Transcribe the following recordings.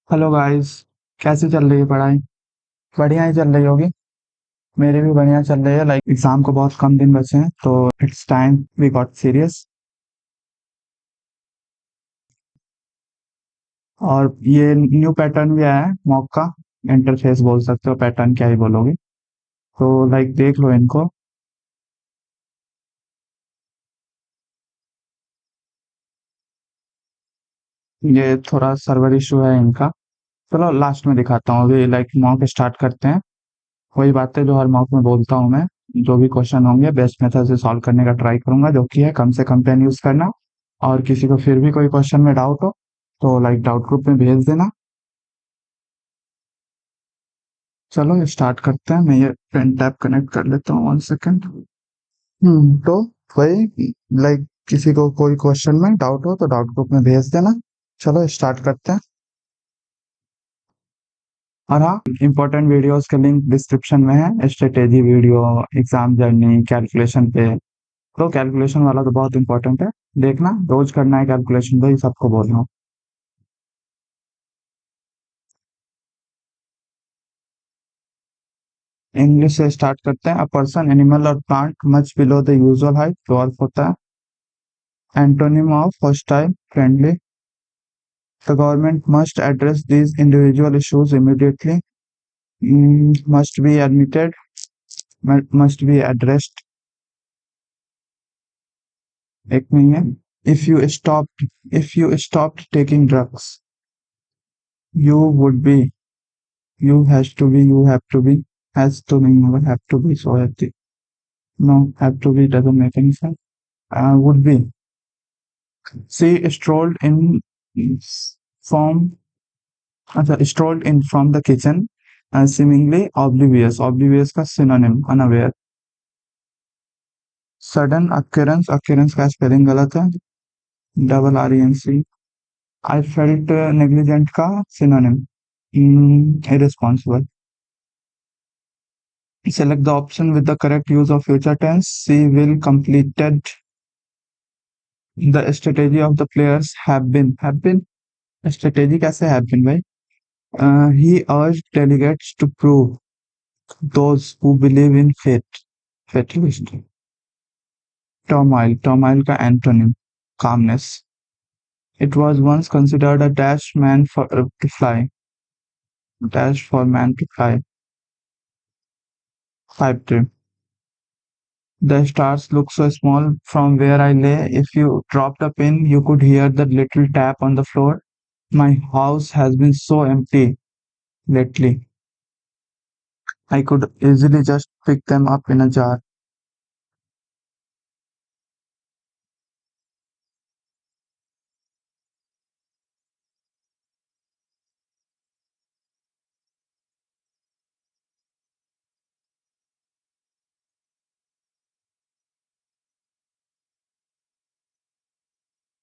Hello guys. कैसे चल रही है पढ़ाई? बढ़िया ही चल रही होगी। मेरी भी बढ़िया चल रही है। लाइक एग्जाम को बहुत कम दिन बचे हैं, तो it's time we got serious. और ये न्यू पैटर्न भी आया है मॉक का। इंटरफेस बोल सकते हो, पैटर्न क्या ही बोलोगे। तो लाइक देख लो इनको। ये थोड़ा सर्वर इशू है इनका। चलो लास्ट में दिखाता हूँ। अभी लाइक मॉक स्टार्ट करते हैं। वही बातें जो हर मॉक में बोलता हूँ मैं। जो भी क्वेश्चन होंगे बेस्ट मेथड से सॉल्व करने का ट्राई करूंगा, जो कि है कम से कम पेन यूज करना। और किसी को फिर भी कोई क्वेश्चन में डाउट हो तो लाइक डाउट ग्रुप में भेज देना। चलो स्टार्ट करते हैं। मैं ये पेन टैब कनेक्ट कर लेता हूँ, 1 सेकेंड। तो वही लाइक किसी को कोई क्वेश्चन में डाउट हो तो डाउट ग्रुप में भेज देना। चलो स्टार्ट करते हैं। और हाँ, इंपॉर्टेंट वीडियोस के लिंक डिस्क्रिप्शन में है। Strategy video, exam journey, calculation पे। तो कैलकुलेशन वाला तो बहुत इंपॉर्टेंट है। देखना, रोज करना है कैलकुलेशन, वही सबको बोल रहा हूँ। इंग्लिश से स्टार्ट करते हैं। अ पर्सन, एनिमल और plant much below the usual height dwarf होता है। Antonym of hostile, friendly. The government must address these individual issues immediately. Must be admitted, must be addressed। एक नहीं है। if you stopped if you stopped taking drugs, you would be, you has to be, you have to be, has to नहीं होगा, have to be, so have to, no, have to be doesn't make any sense। Would be। she strolled in from अच्छा, strolled in from the kitchen, seemingly oblivious, oblivious का synonym unaware। Sudden occurrence, occurrence का spelling गलत है, double R E N C. I felt negligent का synonym irresponsible। Select the option with the correct use of future tense। She will completed the strategy of the players have been। strategy कैसे have been भाई? He urged delegates to prove those who believe in fate, fatalist। Turmoil, turmoil का antonym calmness। It was once considered a dash man for to fly, dash for man to fly। Pipe dream। The stars look so small from where I lay. If you dropped a pin, you could hear the little tap on the floor. My house has been so empty lately. I could easily just pick them up in a jar।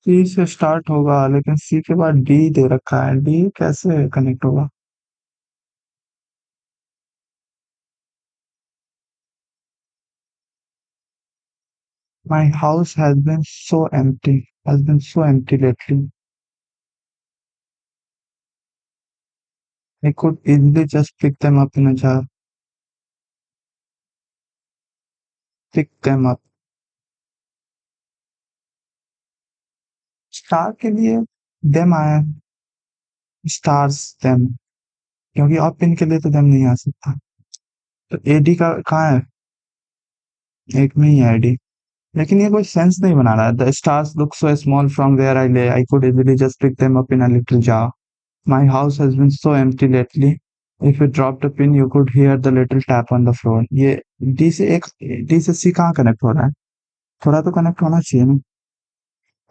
सी से start होगा, लेकिन सी के बाद D दे रखा है। D कैसे connect होगा? My house has been so empty, has been so empty lately. I could easily just pick them up in a jar। Pick them up। Star के लिए देम आया, स्टार्स देम, क्योंकि और pin के लिए तो देम नहीं आ सकता। तो एडी का कहाँ है? एक में ही है एडी। लेकिन ये कोई सेंस नहीं बना रहा है। The stars look so small from where I lay, I could easily just pick them up in a little jar। My house has been so empty lately. If you dropped a pin you could hear the little tap on the floor. ये D से एक, D से सी कहाँ connect हो रहा है? थोड़ा तो कनेक्ट होना चाहिए ना।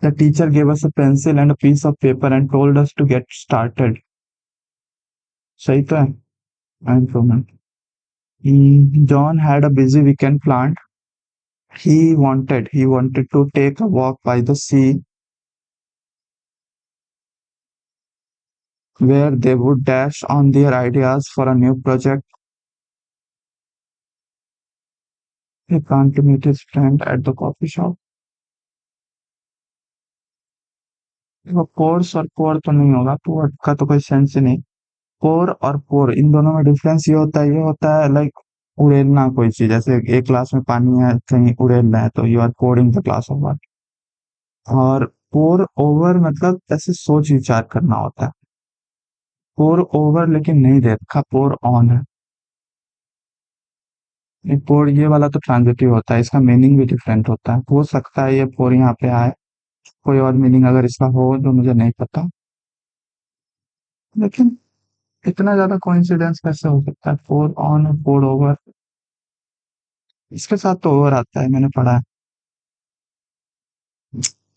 The teacher gave us a pencil and a piece of paper and told us to get started. सही तो है। Improvement. John had a busy weekend planned। He wanted to take a walk by the sea where they would dash on their ideas for a new project। He planned to meet his friend at the coffee shop। देखो pores और पोर तो नहीं होगा, पोर का तो कोई sense ही नहीं। पोर और पोर इन दोनों में डिफरेंस ये होता है लाइक उड़ेलना कोई चीज, जैसे एक ग्लास में पानी है कहीं उड़ेलना है तो you are pouring the glass of water. और पोर ओवर मतलब ऐसे सोच विचार करना होता है। पोर ओवर लेकिन नहीं दे रखा, पोर ऑन है। ये पोर ये वाला तो ट्रांजिटिव होता है, इसका मीनिंग भी डिफरेंट होता है, हो सकता है ये पोर यहाँ पे आए, कोई और मीनिंग अगर इसका हो जो मुझे नहीं पता। लेकिन इतना ज्यादा कोइंसिडेंस कैसे हो सकता है, पोर ऑन और पोर ओवर। इसके साथ तो ओवर आता है, मैंने पढ़ा है।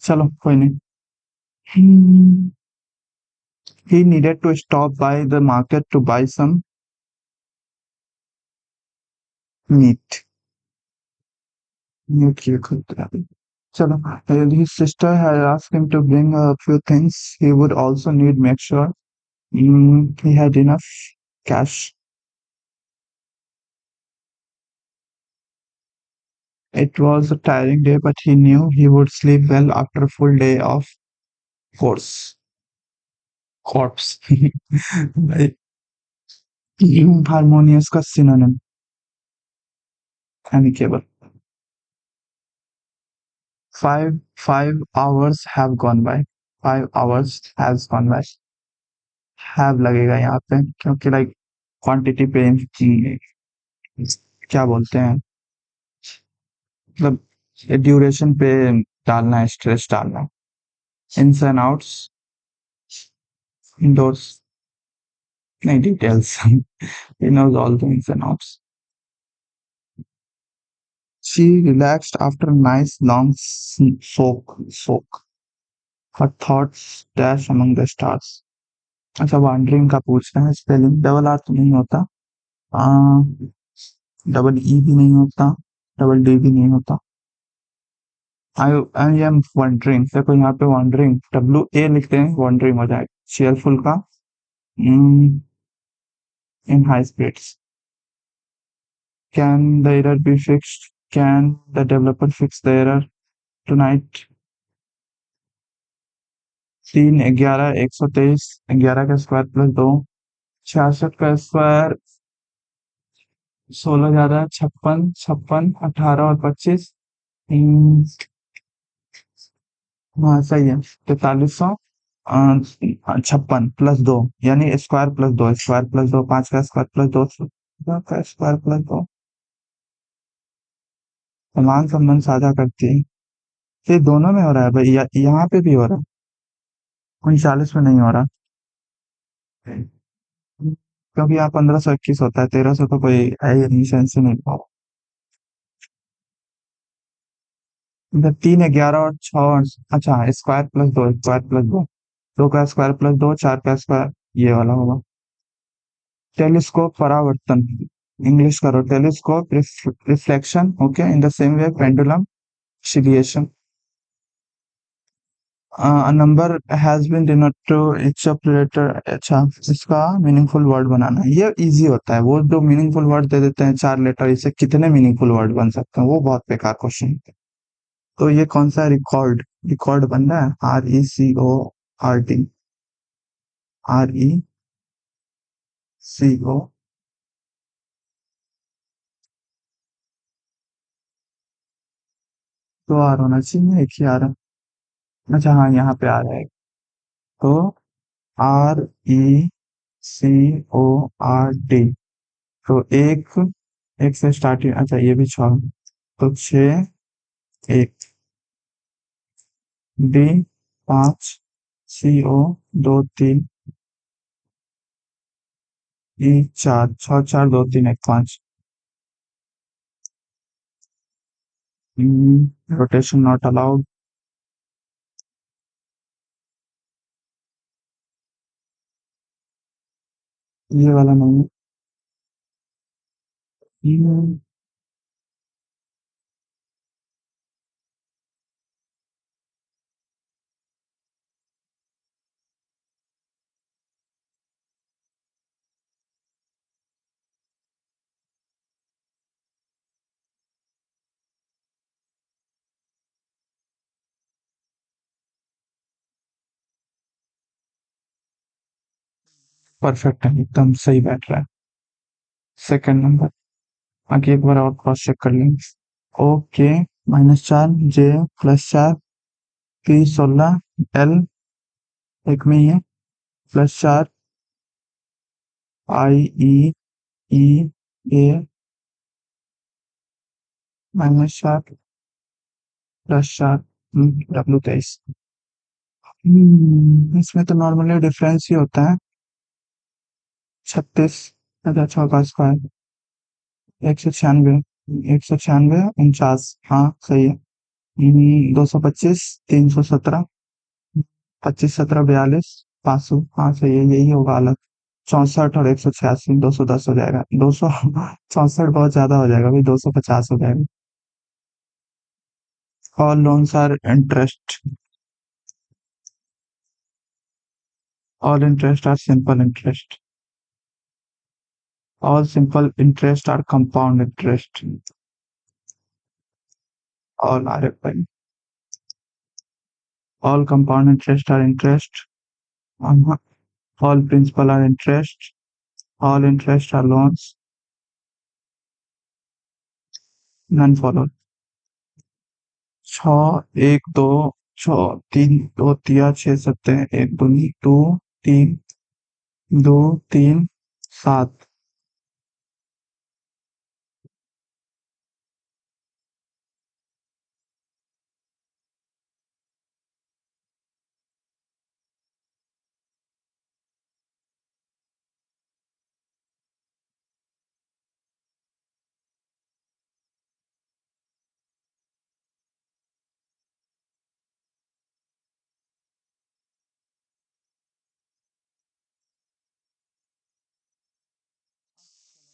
चलो कोई नहीं। Hmm, he needed to stop by the market to buy some meat. Meat की खरीदारी अभी। चलो, his sister had asked him to bring a few things he would also need, make sure he had enough cash. It was a tiring day, but he knew he would sleep well after a full day of course. Corpse. भाई, harmonious का synonym, amicable. 5 hours have gone by. 5 hours has gone by. Have लगेगा यहाँ पे क्योंकि like quantity पे क्या बोलते हैं, मतलब ड्यूरेशन पे डालना है, स्ट्रेस डालना है। इन्स एंड आउट्स, इंडोर्स, नहीं details. he knows all the ins and outs. She relaxed after a nice long soak. Her thoughts dash among the stars. अच्छा, वॉन्डरिंग का पूछना है, स्पेलिंग डबल आर तो नहीं होता, डबल ई भी नहीं होता, डबल डी भी नहीं होता। आई एम वंडरिंग, देखो यहाँ पे वंडरिंग WA लिखते हैं, वंडरिंग हो जाएगा। चेयरफुल का इन high speeds. Can the error be fixed, can the developer fix the error tonight. 3 11 123, 11 का स्क्वायर प्लस 2, 66 का स्क्वायर, 16 ज्यादा 56, 56 18 और 25, हाँ सही है। 4300 56 प्लस 2, यानी स्क्वायर प्लस 2, स्क्वायर प्लस 2, 5 का स्क्वायर प्लस 2, का स्क्वायर प्लस 2 समान संबंध साझा करती है। ये दोनों में हो रहा है भाई, यहाँ पे भी हो रहा है, 39 में नहीं हो रहा, क्योंकि यहाँ 1521 होता है, 1300 तो कोई है ही नहीं, सेंस ही नहीं पाओ। 3 11 और 6, अच्छा स्क्वायर प्लस 2, स्क्वायर प्लस 2, 2 का स्क्वायर प्लस 2, 4 का स्क्वायर, ये वाला होगा। टेलीस्कोप परावर्तन, इंग्लिश करो, telescope reflection, okay, in the same way pendulum oscillation। A number has been denoted to each operator। अच्छा, इसका मीनिंगफुल वर्ड बनाना है, ये इजी होता है, वो जो मीनिंगफुल वर्ड दे देते हैं 4 लेटर, इससे कितने मीनिंगफुल वर्ड बन सकते हैं, वो बहुत बेकार क्वेश्चन है। तो ये कौन सा रिकॉर्ड, रिकॉर्ड बन रहा है, RECORD, RECO। तो आर होना चाहिए, एक ही आ रहा है। अच्छा हाँ, यहाँ पे आ रहा है, तो RECORD। तो एक, एक से स्टार्टिंग, अच्छा ये भी 6, तो 6 1, D 5, CO 2 3, E 4, 6 4 2 3 1 5। Rotation not allowed, ये वाला नहीं है। परफेक्ट है, एकदम सही बैठ रहा है। सेकंड नंबर, आगे एक बार और क्रॉस चेक कर लेंगे। ओके, -4 जे +4 पी 16 एल एक में ही है, +4 आई ई ई ए -4 +4 W23। इसमें तो नॉर्मली डिफरेंस ही होता है। 36 का स्क्वायर 196, 196 हाँ सही है। 225 317 25 17 42 500 हाँ सही है, यही होगा अलग। 64 और 186 210 हो जाएगा, 264 बहुत ज्यादा हो जाएगा भाई, 250 हो जाएगा। All loans are interest, all interest are simple interest, all simple interest are compound interest, all are F, all compound interest are interest, all principal are interest, all interest are loans, none follow। 6 1 2 6 3 2 3 6 7 1 2 2 3 2 3 7।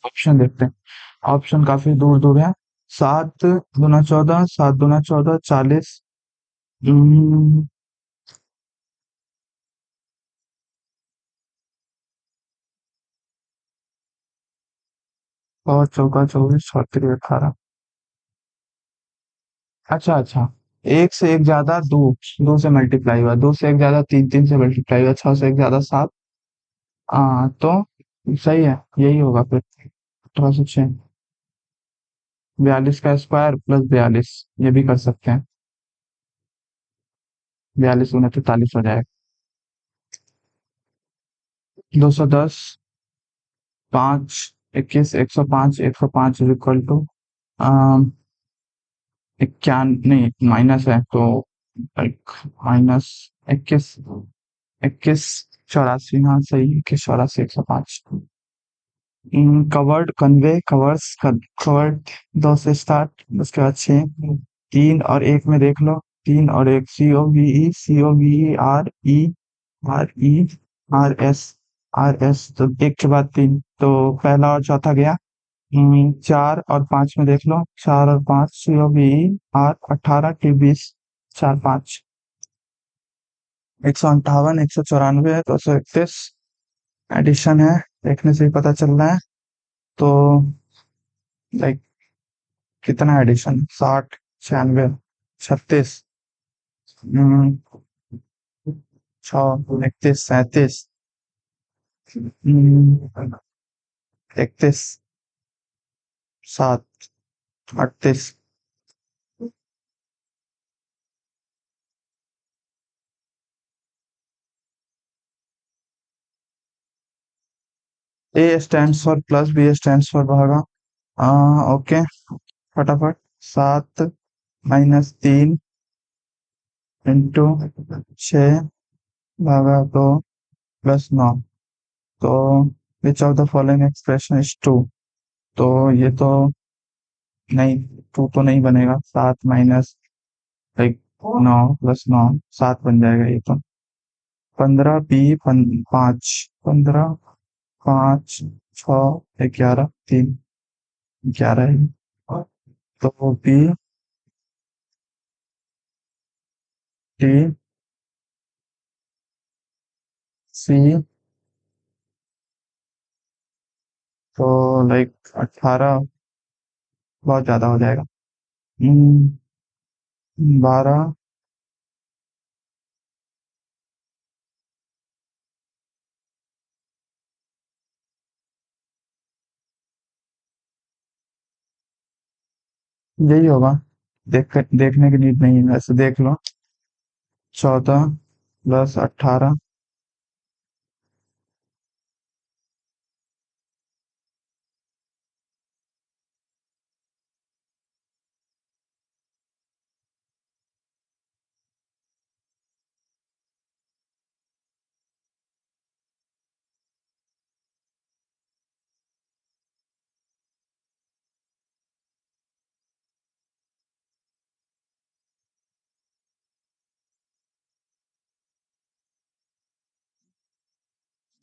Option देखते हैं, option काफी दूर दूर है। 7 दूना 14, 7 दूना 14 40, और चौका 24 छत्तीस 18। अच्छा अच्छा, एक से एक ज्यादा दो, दो से मल्टीप्लाई हुआ, दो से एक ज्यादा तीन, तीन से मल्टीप्लाई हुआ, 6 से एक ज्यादा 7। हाँ तो सही है, यही होगा फिर। 1806 42 का स्क्वायर +42, ये भी कर सकते हैं। 42 × 43 हो जाएगा। 210 5 21 105 105 इज इक्वल टू 91, नहीं माइनस है तो -21 21 84 हाँ सही, 21 84 105। कवर्ड कन्वे कवर्स कवर्ड 2 से स्टार्ट, उसके बाद 6 3 और 1 में देख लो, 3 और 1 COVE COVERE RE RE तो एक के बाद 3 तो पहला और चौथा गया। 4 और 5 में देख लो, 4 और 5 COVER 18 20 4 5 158 194 231 एडिशन है, देखने से ही पता चल रहा है। तो लाइक कितना एडिशन, 60 96 36 छ 31 37 31 7 38। A stand for plus, B stand for भागा। ओके फटाफट, 7 - 3 इंटू 6/2 +9। तो which of the following expression is true. तो ये तो नहीं, ट्रू तो नहीं बनेगा। 7 माइनस लाइक 9 + 9 7 बन जाएगा ये तो। 15 15 5 6 11 3 11 है। तो बी डी सी, तो लाइक 18 बहुत ज्यादा हो जाएगा। 12 यही होगा। देखने की नीड नहीं है, वैसे देख लो। 14 + 18।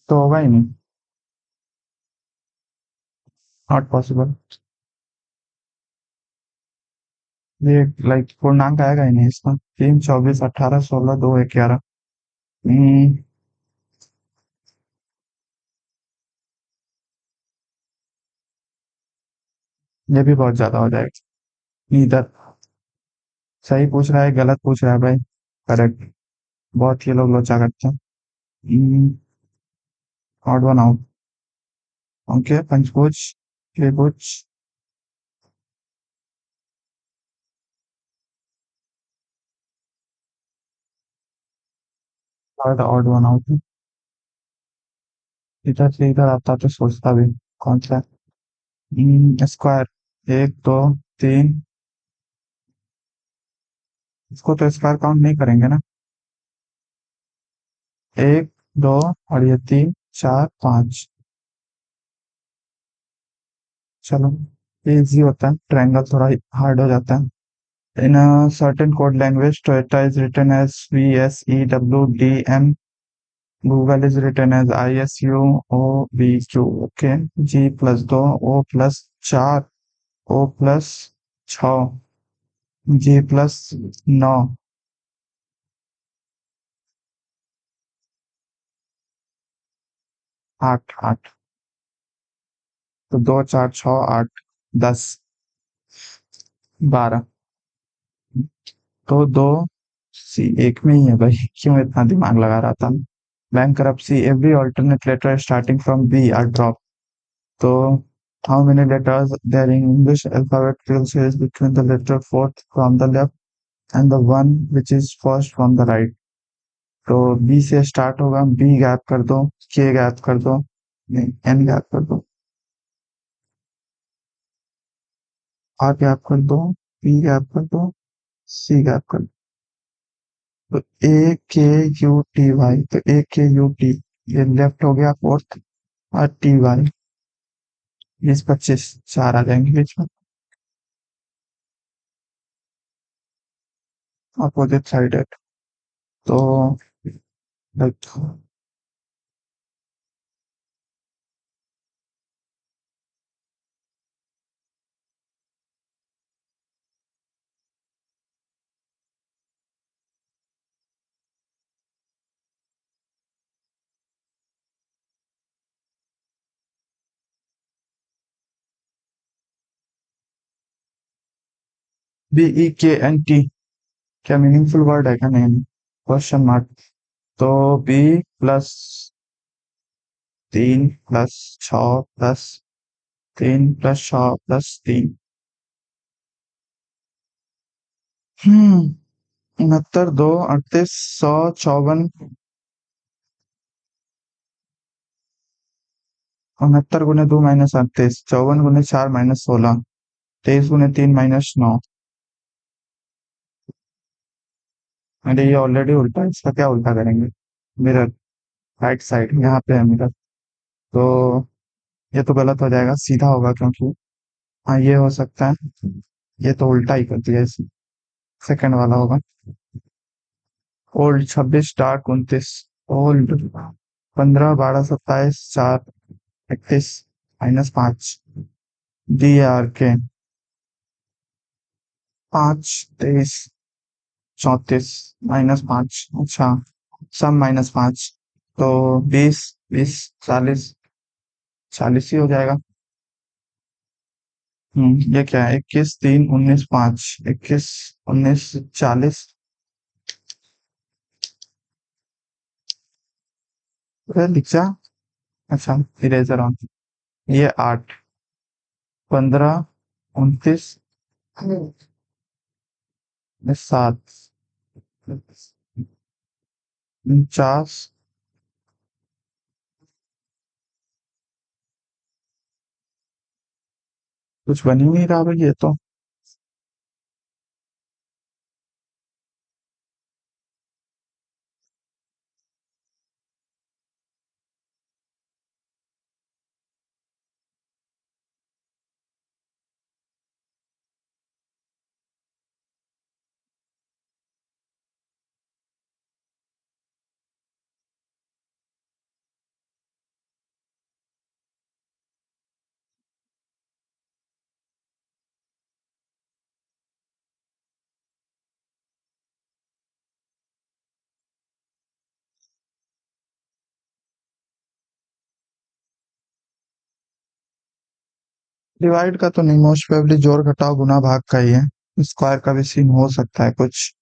तो होगा ही नहीं। Not possible. ये लाइक पूर्णांक आएगा ही नहीं इसका। 3, 24, 18, 16, 2, 11। हम्म, ये भी बहुत ज्यादा हो जाएगा। इधर सही पूछ रहा है, गलत पूछ रहा है भाई। करेक्ट। बहुत ये लोग लोचा करते हैं। Odd one out. ओके, पंचभुज। त्रिभुज। Third odd one out. इधर से इधर आता तो सोचता भी। कौन सा? स्क्वायर। 1, 2, 3। इसको तो स्क्वायर काउंट नहीं करेंगे ना। 1, 2 और ये 3, 4, 5। चलो, ये इजी होता है, ट्रायंगल थोड़ा हार्ड हो जाता है। In a certain code language, Toyota is written as VSEWDM. Google is written as ISUOBQ. Okay. G+2, O+4, O+6, G+9। 8, 8। तो 2, 4, 6, 8, 10, 12। तो दो सी एक में ही है भाई। क्यों इतना दिमाग लगा रहा था। Bankruptcy, every alternate letter starting from B are dropped. तो how many letters there in English alphabet will choose between the letter fourth from the left and the one which is first from the right? तो B से start होगा, B gap कर दो, K gap कर दो, नहीं N gap कर दो, R गैप कर दो, P गैप कर दो, C गैप कर दो। तो AKUTY, तो AKUT, ये लेफ्ट हो गया फोर्थ। और TY, 20, 25, चार आ जाएंगे बीच में। अपोजिट साइड है। तो लाइक BEKNT, क्या मीनिंगफुल वर्ड है क्या? नहीं, क्वेश्चन मार्क। तो B+3, +6, +3, +6, +3। 69, 2, 38, 100, 54। 69 × 2 - 38, 54 × 4 - 16, 23 × 3 - 9। अरे ये ऑलरेडी उल्टा है, इसका क्या उल्टा करेंगे? मिरर, राइट साइड यहाँ पे है मिरर। तो ये तो गलत हो जाएगा, सीधा होगा क्योंकि हाँ ये हो सकता है। ये तो उल्टा ही कर दिया इसे। सेकंड वाला होगा। Old 26, dark 29। ओल्ड 15, 12, 27, 4, 31, -5। DRK 5, 23, 34, -5। अच्छा, सब -5। तो 20, 20, 40, 40 ही हो जाएगा। ये क्या है? 21, 3, 19, 5, 21, 19, 40। लिख जा। अच्छा, इरेजर ऑन। ये 8, 15, 29, सात, 49। कुछ बन ही नहीं रहा भाई ये तो। डिवाइड का तो नहीं, मोस्ट प्रोबेबली जोड़ घटाव गुना भाग का ही है। स्क्वायर का भी सीन हो सकता है कुछ।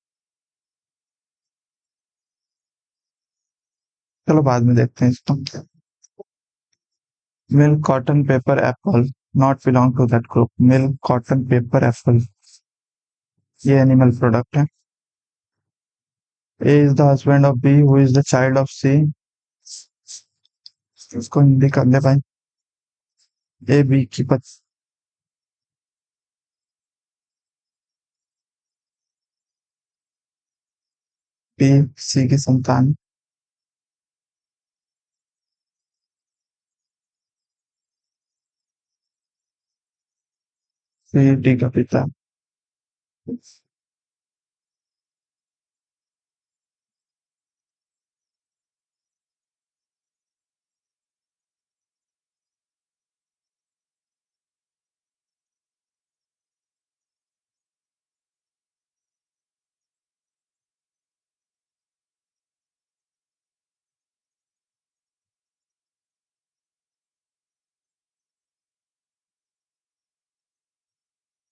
चलो बाद में देखते हैं इसको। Milk cotton paper apple not belong to that group. Milk cotton paper apple ये एनिमल प्रोडक्ट है। A is the husband of B who is the child of C. इसको हिंदी कर ले भाई। ए बी की पत बी सी की संतान। सी डी का पिता।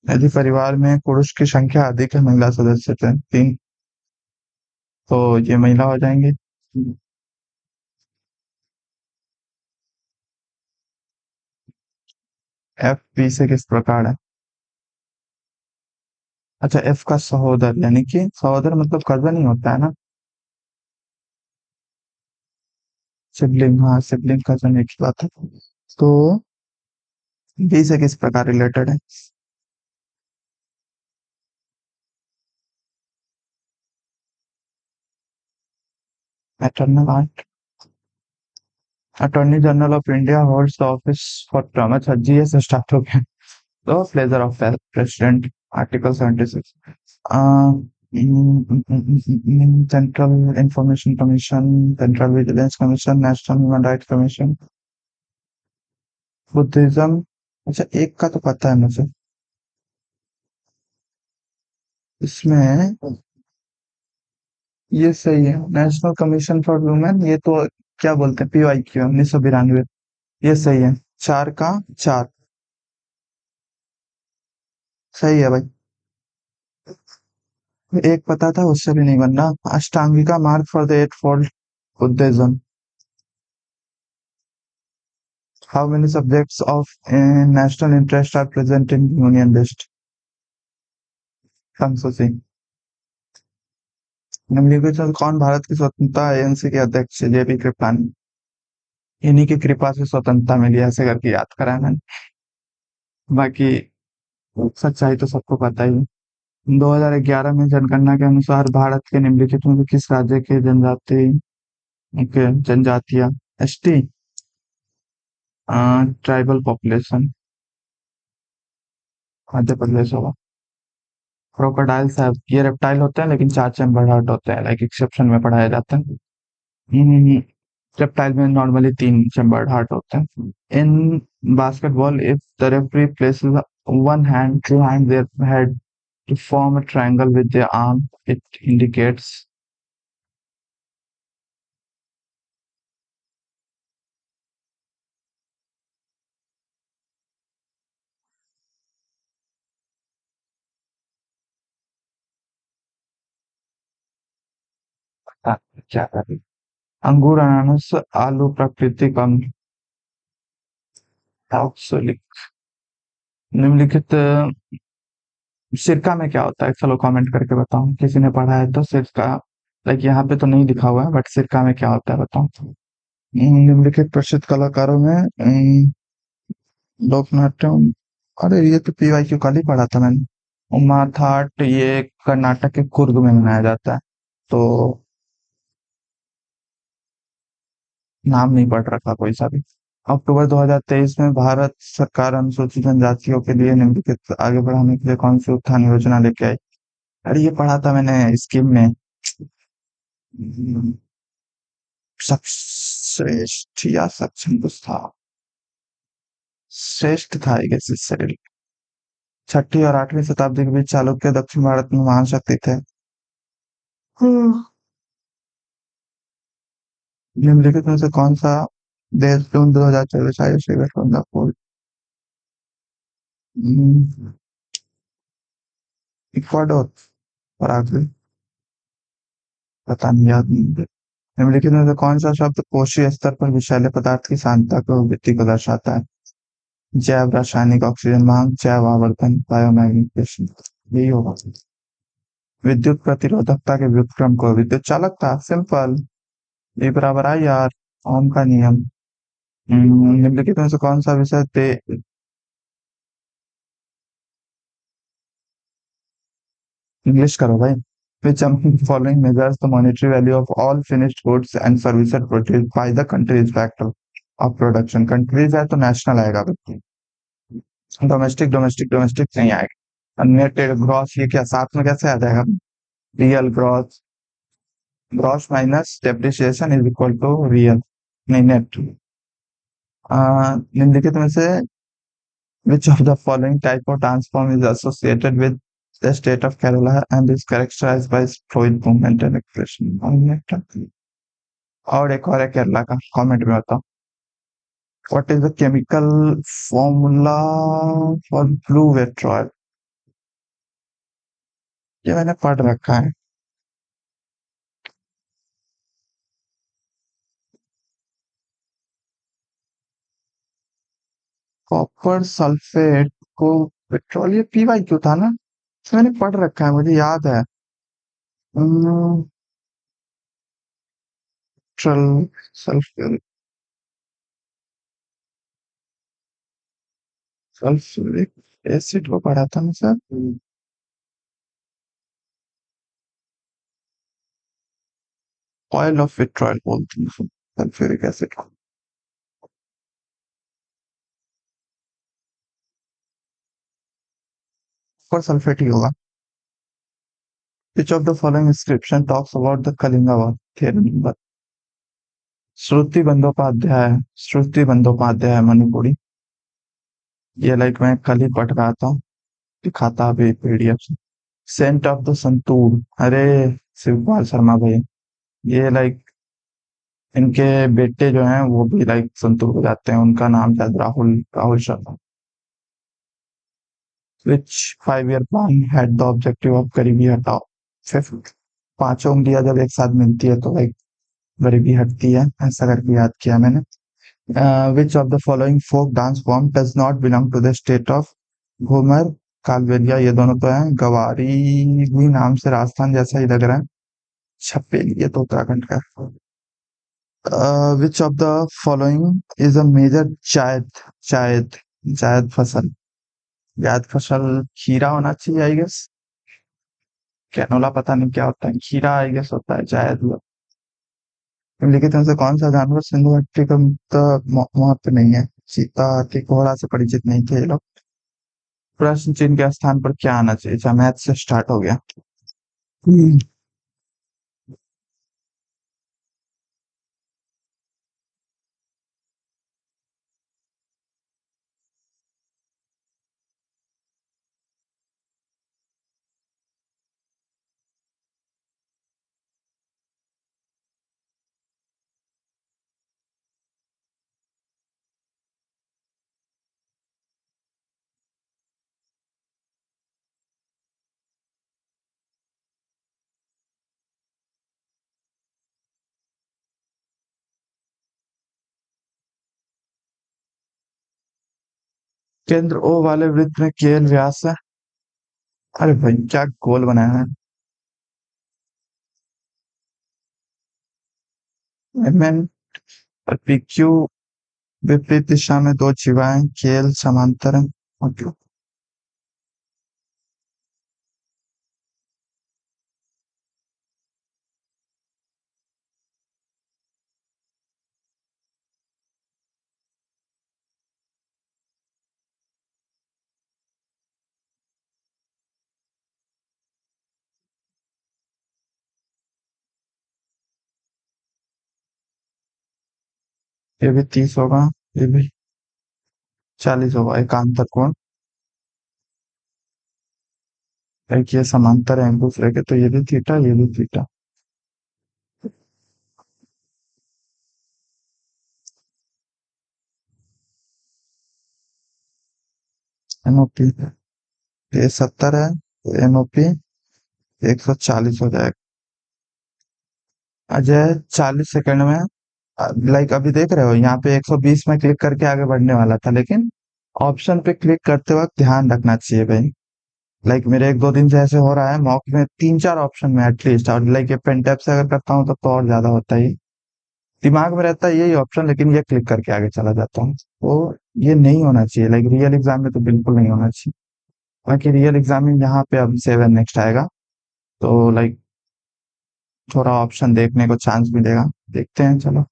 यदि परिवार में पुरुष की संख्या अधिक है, महिला सदस्य थे तीन, तो ये महिला हो जाएंगे। एफ बी से किस प्रकार है? अच्छा, एफ का सहोदर, यानी कि सहोदर मतलब कजन ही होता है ना। सिबलिंग, हाँ सिबलिंग कजन एक ही बात है। तो बी से किस प्रकार रिलेटेड है? Maternal aunt. Attorney general of India holds the office for term. अच्छा, जीए से स्टार्ट हो गया। तो pleasure of president, article 76। Central information commission, central vigilance commission, national human rights commission, Buddhism. अच्छा, एक का तो पता है मुझे। इसमें ये सही है, नेशनल कमीशन फॉर वुमेन, ये तो क्या बोलते हैं, PYQ 1992। ये सही है। चार का चार। सही है भाई। एक पता था, उससे भी नहीं बनना। Ashtangika Marga for the eight fold Buddhism. How many subjects of national interest are present in union list? 500 सिंह। निम्नलिखित में कौन भारत की स्वतंत्रता एजेंसी के अध्यक्ष है? JB कृपलानी। इन्हीं की कृपा से स्वतंत्रता मिली, ऐसे करके याद करा है मैंने। बाकी सच्चाई तो सबको पता ही है। 2011 में जनगणना के अनुसार भारत के निम्नलिखित में से किस राज्य के जनजातियां ST tribal population? Madhya Pradesh होगा। क्रोकोडाइल्स है, ये रेप्टाइल होते हैं लेकिन चार चैम्बर्ड हार्ट होते हैं, लाइक एक्सेप्शन में पढ़ाया जाता है। रेप्टाइल में नॉर्मली तीन चैम्बर्ड हार्ट होते हैं। In basketball, if the referee places one hand behind their head to form a triangle with their arm, it indicates। क्या करें? अंगूर, अनानास, आलू प्राकृतिक अम्ल, ऑक्सलिक। निम्नलिखित सिरका में क्या होता है? चलो कमेंट करके बताओ, किसी ने पढ़ा है तो। सिरका लाइक यहाँ पे तो नहीं लिखा हुआ है, बट सिरका में क्या होता है बताओ। निम्नलिखित प्रसिद्ध कलाकारों में लोकनाट्यम। अरे ये तो पीवाईक्यू कल ही पढ़ा था मैंने। उमा थाट ये कर्नाटक के कुर्ग में मनाया जाता है। तो नाम नहीं पढ़ रखा कोई सा भी। अक्टूबर 2023 में भारत सरकार अनुसूचित जनजातियों के लिए निम्नलिखित आगे बढ़ाने के लिए कौन सी उत्थान योजना लेके आई? अरे ये पढ़ा था मैंने स्कीम में। हम्म, श्रेष्ठ या सक्षम कुछ था। श्रेष्ठ था आई गेस इससे related। छठी और आठवीं शताब्दी के बीच चालुक्य दक्षिण भारत में महान शक्ति थे। हम्म। निम्नलिखित में से कौन सा देश जून 2024 आयुष्य गठबंधन इक्वाडोर और आखिरी पता नहीं, याद नहीं मुझे। निम्नलिखित में से कौन सा शब्द कोशीय स्तर पर विषैले पदार्थ की सांद्रता को वृद्धि को दर्शाता है? जैव रासायनिक ऑक्सीजन मांग, जैव आवर्धन, बायोमैग्निफिकेशन। यही होगा। विद्युत प्रतिरोधकता के व्युत्क्रम को विद्युत चालकता, सिंपल। E बराबर आई आर, ओम का नियम। निम्नलिखित में से कौन सा विषय इंग्लिश करो भाई। Which among the following measures the monetary value of all finished goods and services produced by the country is factor of production? Countries है तो नेशनल आएगा। डोमेस्टिक डोमेस्टिक डोमेस्टिक नहीं आएगा। नेट ग्रॉस ये क्या साथ में कैसे आ जाएगा? Real gross, gross minus depreciation is equal to real, नहीं नेट। निम्नलिखित में से which of the following type of dance form is associated with the state of Kerala and is characterized by its fluid movement and expression? और एक और है केरला का, comment में बताओ। What is the chemical formula for blue vitriol? ये मैंने पढ़ रखा है। कॉपर सल्फेट को विट्रॉल, ये पीवाई क्यों था ना? तो मैंने पढ़ रखा है, मुझे याद है। सल्फ्यूरिक, सल्फ्यूरिक एसिड को पढ़ा था ना सर। ऑयल ऑफ विट्रॉयल बोलते हैं सल्फ्यूरिक एसिड को। कॉपर सल्फेट ही होगा। Which of the following inscription talks about the Kalinga War theorem? श्रुति बंदोपाध्याय, श्रुति बंदोपाध्याय मणिपुरी। ये लाइक मैं कल ही पढ़ रहा था, दिखाता अभी पीडीएफ से। सेंट ऑफ द संतूर, अरे शिव कुमार शर्मा भाई। ये लाइक इनके बेटे जो हैं वो भी लाइक संतूर बजाते हैं, उनका नाम शायद राहुल, राहुल शर्मा। विच 5 year plan had the objective of गरीबी हटाओ? फिफ्थ। पांचों उंगलियां जब एक साथ मिलती है तो लाइक गरीबी हटती है, ऐसा करके याद किया मैंने। Which of the following folk dance form does not belong to the state of Ghoomar Kalbelia? ये दोनों तो हैं। गवारी भी नाम से राजस्थान जैसा ही लग रहा है। छपेली ये तो उत्तराखंड का है। Which of the following is a major जायद, जायद, जायद फसल? जायद फसल खीरा होना चाहिए आई गेस। कैनोला पता नहीं क्या होता है, खीरा आई गेस होता है जायद। निम्नलिखित में से कौन सा जानवर सिंधु घाटी का मुक्त महत्व नहीं है? चीता, हाथी, घोड़ा से परिचित नहीं थे ये लोग। प्रश्न चिन्ह के स्थान पर क्या आना चाहिए? अच्छा मैथ से स्टार्ट हो गया। हम्म। केंद्र ओ वाले वृत्त में केल व्यास है। अरे भाई क्या गोल बनाया है। एमएन और पीक्यू विपरीत दिशा में दो जीवाएं खेल समांतर हैं। मतलब ये भी 30 होगा, ये भी 40 होगा। एकांतर कोण, एक ये समांतर है एक दूसरे के, तो ये भी थीटा, ये भी थीटा। एनओपी ये 70 है, तो एनओपी 140 हो जाएगा। अजय 40 सेकंड में, लाइक अभी देख रहे हो यहाँ पे 120 में क्लिक करके आगे बढ़ने वाला था, लेकिन ऑप्शन पे क्लिक करते वक्त ध्यान रखना चाहिए भाई। लाइक मेरे एक दो दिन से ऐसे हो रहा है, मॉक में तीन चार ऑप्शन में एटलीस्ट, और लाइक ये पेन टैप से अगर करता हूँ तो और ज्यादा होता ही। दिमाग में रहता है यही ऑप्शन, लेकिन ये क्लिक करके आगे चला जाता हूँ। तो ये नहीं होना चाहिए, लाइक रियल एग्जाम में तो बिल्कुल नहीं होना चाहिए। बाकी रियल एग्जाम में यहाँ पे अब 7 नेक्स्ट आएगा, तो लाइक थोड़ा ऑप्शन देखने को चांस मिलेगा। देखते हैं चलो।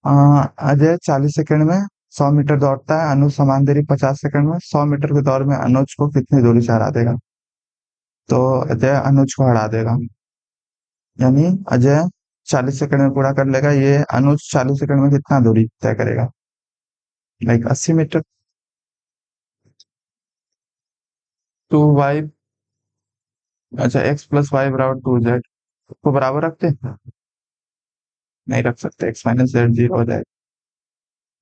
अजय 40 सेकंड में 100 मीटर दौड़ता है, अनुज समान देरी 50 सेकंड में 100 मीटर के दौड़ में अनुज को कितनी दूरी से हरा देगा। तो अजय अनुज को हरा देगा, यानी अजय 40 सेकंड में पूरा कर लेगा, ये अनुज 40 सेकंड में कितना दूरी तय करेगा, लाइक 80 मीटर। 2 वाई, अच्छा एक्स प्लस वाई बराबर 2 जेड को बराबर रखते हैं। नहीं रख सकते, एक्स माइनस जेड 0 हो जाएगा,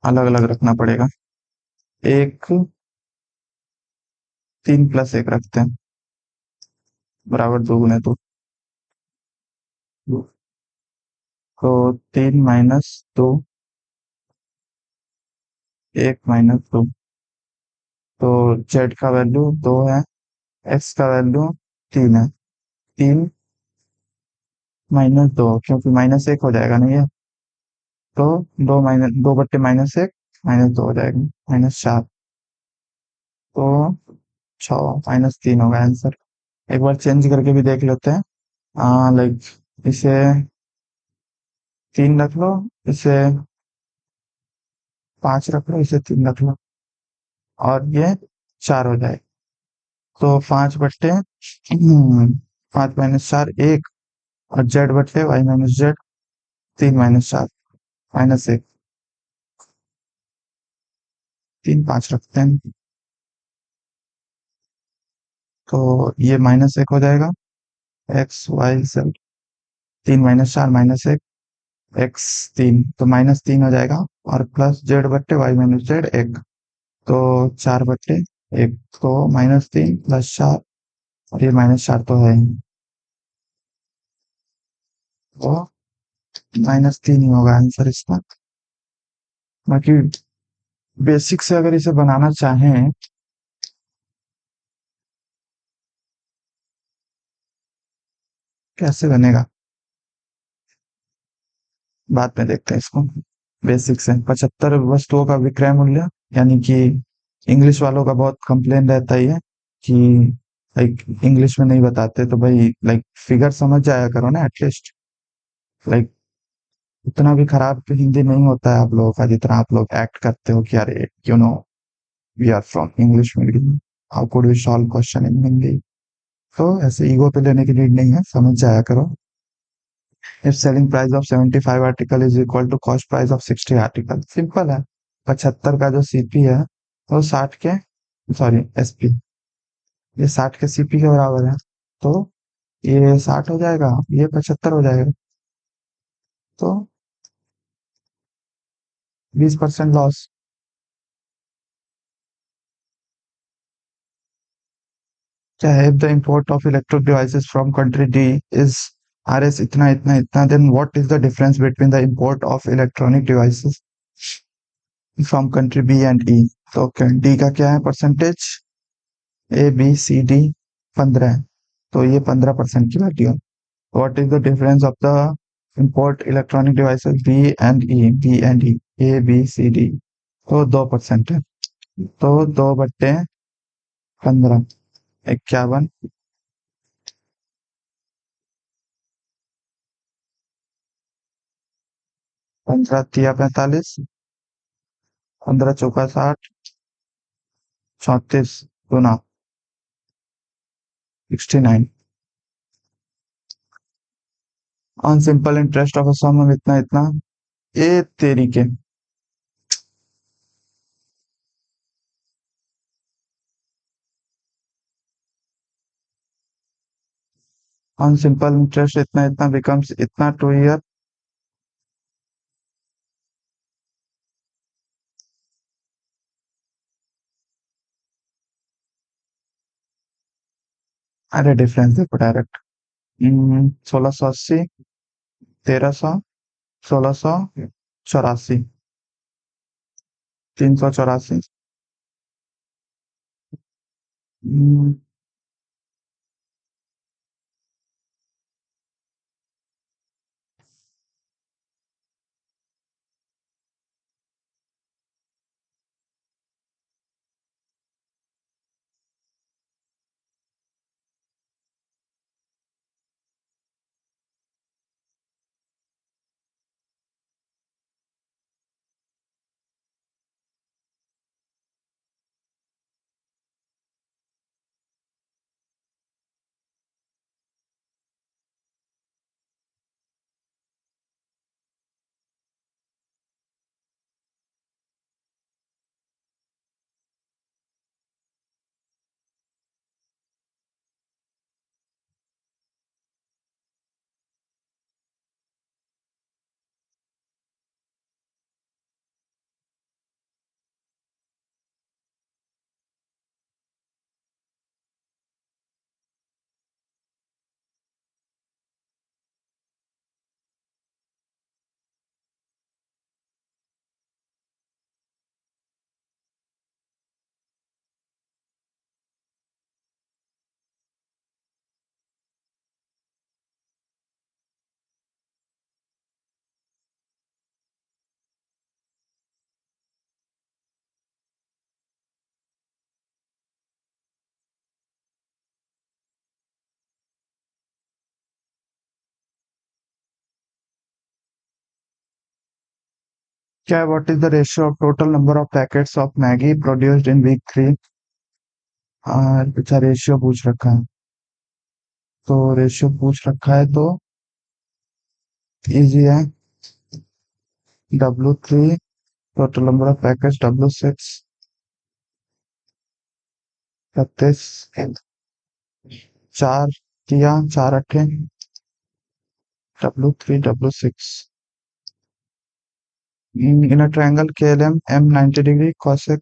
अलग अलग रखना पड़ेगा। एक 3 प्लस 1 रखते हैं, बराबर 2 गुने 2। तो 3 - 2, 1 - 2। तो जेड का वैल्यू 2 है, एक्स का वैल्यू 3 है। 3 - 2, क्योंकि -1 हो जाएगा ना ये, तो 2 बट्टे -1 -2 हो जाएगा, -4। तो 6 - 3 होगा आंसर। एक बार चेंज करके भी देख लेते हैं। लाइक इसे 3 रख लो, इसे 5 रख लो, इसे 3 रख लो, और ये 4 हो जाए। तो 5 1, और जेड बट्टे y - जेड 3 - 4 -1। 3 5 रखते हैं, तो ये -1 हो जाएगा। x y z, 3 - 4 -1, x 3, तो -3 हो जाएगा। और प्लस जेड बट्टे y - जेड 1, तो 4/1, तो -3 + 4, और ये -4 तो है ही, तो -3 ही होगा आंसर इसका। बाकी बेसिक से अगर इसे बनाना चाहें, कैसे बनेगा बाद में देखते हैं इसको। बेसिक से 75 वस्तुओं का विक्रय मूल्य, यानी कि इंग्लिश वालों का बहुत कंप्लेन रहता ही है कि लाइक इंग्लिश में नहीं बताते, तो भाई लाइक फिगर समझ जाया करो ना एटलीस्ट। लाइक उतना भी खराब हिंदी नहीं होता है आप लोगों का, जितना आप लोग एक्ट करते हो कि अरे we are from English medium, how could we solve question in Hindi. तो ऐसे ईगो पे लेने की नीड नहीं है, समझ जाया करो। If selling price of 75 article is equal to cost price of 60 article, simple है। 75 का जो सीपी है वो 60 के, सॉरी एसपी, ये 60 के सीपी के बराबर है। तो ये 60 हो जाएगा, ये 75 हो जाएगा, तो 20% लॉस। क्या है, the import of electric devices from country D is RS इतना इतना इतना, then what is the difference between the import of electronic devices from country B and E. तो डी का क्या है percentage, A B C D 15 है, तो ये 15% की वैल्यू है। What is the difference of the import electronic devices B and E A B C D? तो 2% है। तो 2/15, 51। 15 × 3 = 45, 15 × 4 = 60, 34 गुना 69। On simple interest of a sum of इतना इतना। ए तेरी के। ऑन सिंपल इंटरेस्ट इतना इतना बिकम्स इतना 2 ईयर। अरे डिफरेंस देखो डायरेक्ट। 1680, 1300, 1684, 384। क्या है? What is the ratio of total number of packets of Maggi produced in week 3? अच्छा रेशियो पूछ रखा है। तो रेशियो पूछ रखा है तो इजी है। W3 total number of packets W6 36, 4 किया 4 8 W3 W6 in a triangle KLM M 90 degree cosec।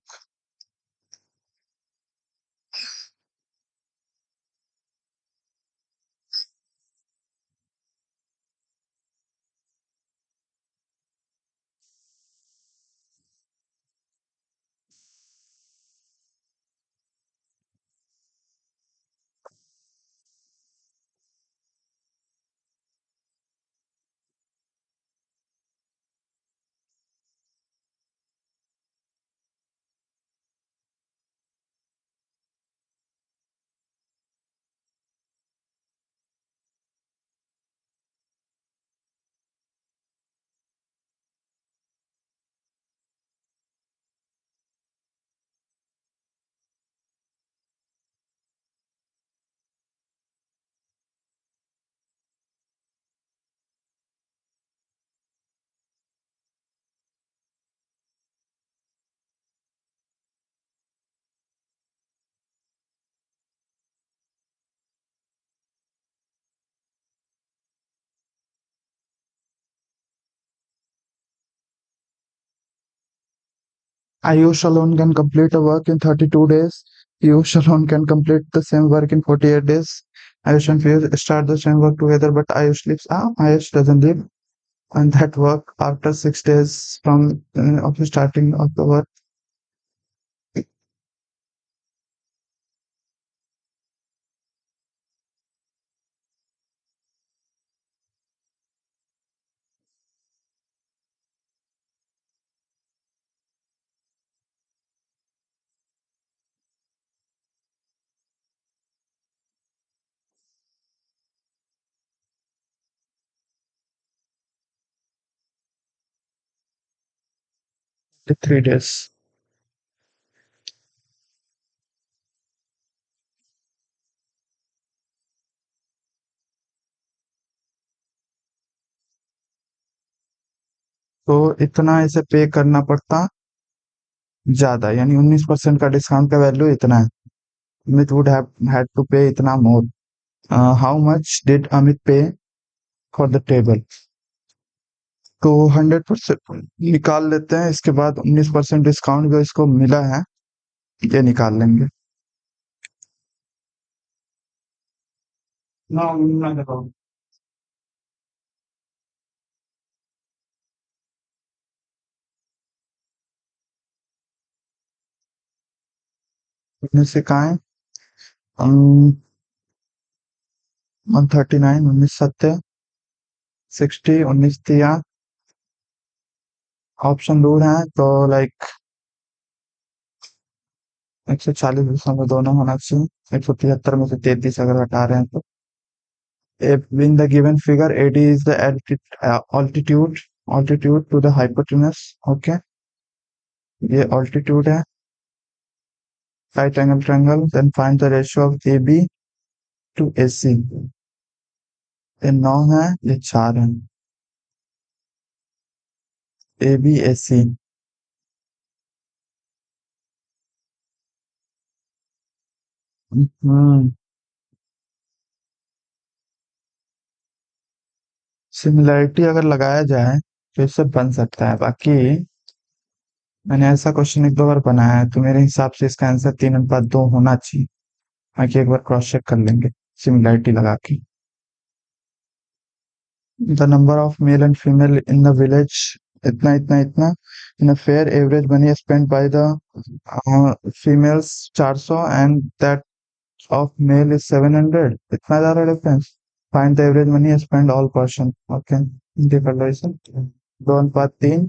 Ayush alone can complete a work in 32 days. Piyush alone can complete the same work in 48 days. Ayush and Piyush start the same work together, but Ayush leaves. Ayush doesn't leave on that work after 6 days from of the starting of the work. 3 days। तो इतना इसे पे करना पड़ता ज्यादा, यानी 19% का discount का वैल्यू इतना है। Amit would have had to pay इतना more. How much did Amit pay for the table? तो 100% निकाल लेते हैं, इसके बाद 19% डिस्काउंट जो इसको मिला है ये निकाल लेंगे। ना ना देखो, इनमें से कहाँ है? 139, 19 सत्ते 60, 19 तिया ऑप्शन दूर है, तो लाइक 140 हिस्सों में दोनों होना चाहिए। 173 में से 33 अगर हटा रहे हैं तो if in the given figure AD is the altitude to the hypotenuse, okay, ये altitude है। right angle triangle, then find the ratio of AB to AC। ये 9 है, ये 4 है। AB AC। हम्म सिमिलैरिटी अगर लगाया जाए तो इससे बन सकता है। बाकी मैंने ऐसा क्वेश्चन एक दो बार बनाया है, तो मेरे हिसाब से इसका आंसर 3:2 होना चाहिए। बाकी एक बार क्रॉस चेक कर लेंगे सिमिलैरिटी लगा के। The number of male and female in the village, इतना इतना इतना। In a fair average money spend by the females 400 and that of male is 700, इतना ज्यादा difference. Find the average money spend all person, okay. कर लो इसे। 2:3,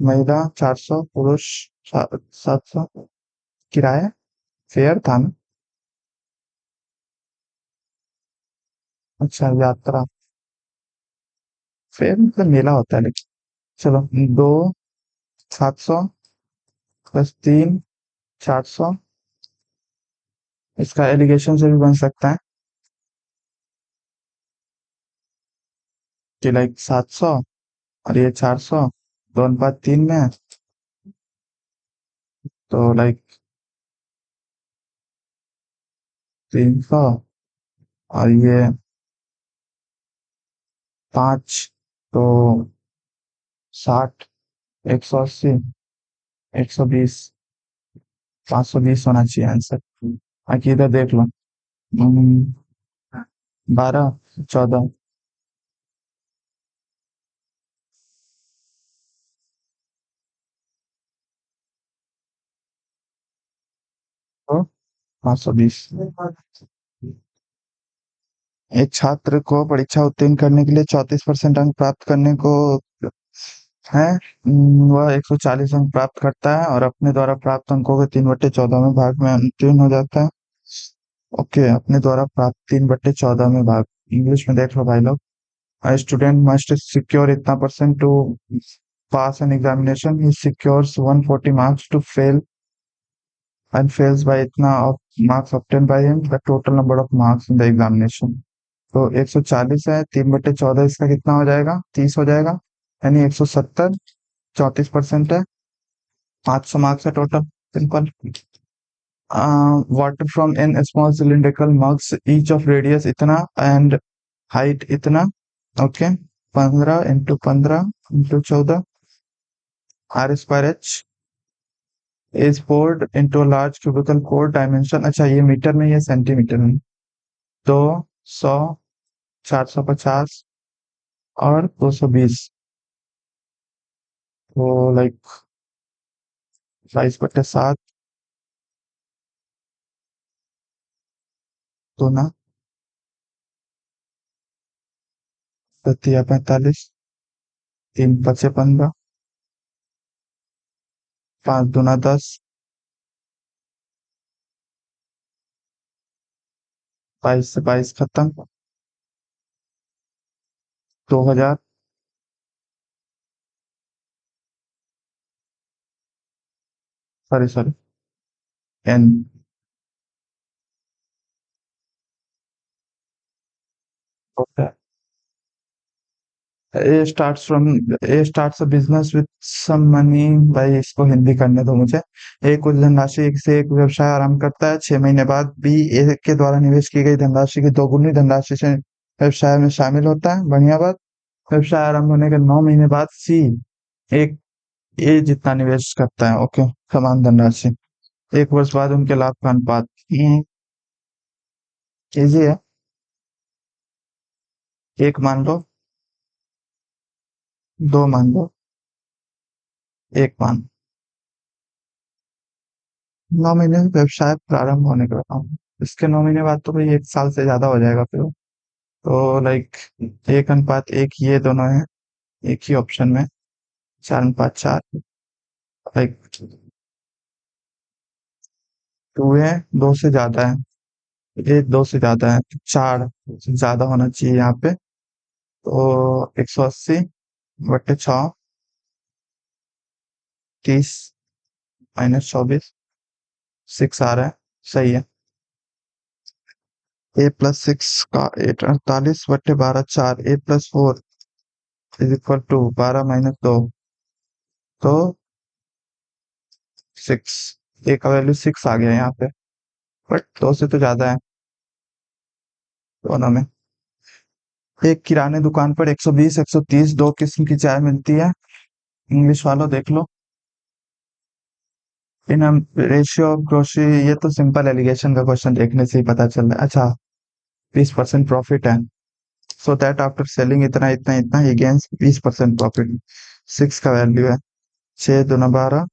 महिला 400, पुरुष 700। किराया फेयर था ना? अच्छा, यात्रा फेयर मतलब मेला होता है लेकिन। चलो, 2 700 + 3 400। इसका एलिगेशन से भी बन सकता है कि लाइक 700 और ये 400, 2:3 में है, तो लाइक 300 और ये 5, तो 60, 180, 120, 520 होना चाहिए आंसर। बाकी इधर देख लो। 12, 14, तो 520। एक छात्र को परीक्षा उत्तीर्ण करने के लिए 34% अंक प्राप्त करने को है। वह 140 अंक प्राप्त करता है और अपने द्वारा प्राप्त अंकों के 3/14 में भाग में उत्तीर्ण हो जाता है। ओके, अपने द्वारा प्राप्त 3/14 में भाग। इंग्लिश में देख लो भाई लोग। A student must secure इतना percent to pass an examination. He secures 140 marks to fail and fails by इतना of marks obtained by him the total number of marks in the examination। तो 140 है, 3/14 इसका कितना हो जाएगा? 30 हो जाएगा, यानी 170। 34% है, 500 मार्क्स है total. Simple. Water from in small cylindrical mugs each of radius इतना एंड हाइट इतना, okay. 15 × 15 × 14 R²H is poured into a large cubical core dimension। अच्छा, ये मीटर में, ये सेंटीमीटर में। तो 100, 450 और 220, तो लाइक 22/7, तो ना 45, 3×5 = 15, 5×2 = 10, 22 से 22 खत्म, 2000। Sorry sorry, N. Okay. A starts a business with some money. भाई इसको हिंदी करने दो मुझे। ए कुछ धनराशि से एक व्यवसाय आरंभ करता है। 6 महीने बाद बी ए के द्वारा निवेश की गई धनराशि की दोगुनी धनराशि से व्यवसाय में शामिल होता है। बढ़िया बात। व्यवसाय आरंभ होने के 9 महीने बाद सी एक ए जितना निवेश करता है। ओके। समान धनराशि। 1 वर्ष बाद उनके लाभ का अनुपात। इजी है। एक मान लो, दो मान लो, एक मान। 9 महीने में व्यवसाय प्रारंभ होने के बाद, इसके 9 महीने बाद तो भाई 1 साल से ज्यादा हो जाएगा फिर। तो लाइक 1:1 ये दोनों है एक ही ऑप्शन में। 4:4। लाइक 2 है, 2 से ज्यादा है। ये 2 से ज्यादा है तो 4 से ज्यादा होना चाहिए यहाँ पे। तो 180/6, 30 - 24, 6 आ रहा है। सही है। A+6 का 48/12, 4 A+4 इज इक्वल टू 12 - 2, तो 6। ए का वैल्यू 6 आ गया यहाँ पे, बट 2 से तो ज्यादा है दोनों में। एक किराने दुकान पर 120 130 दो किस्म की चाय मिलती है। इंग्लिश वालों देख लो। इन रेशियो ऑफ ग्रोसरी, ये तो सिंपल एलिगेशन का क्वेश्चन देखने से ही पता चल रहा है। अच्छा, 20% प्रॉफिट है। सो दैट आफ्टर सेलिंग इतना इतना इतना ही गेन्स 20% प्रॉफिट। 6 का वैल्यू है। 6×2 = 12।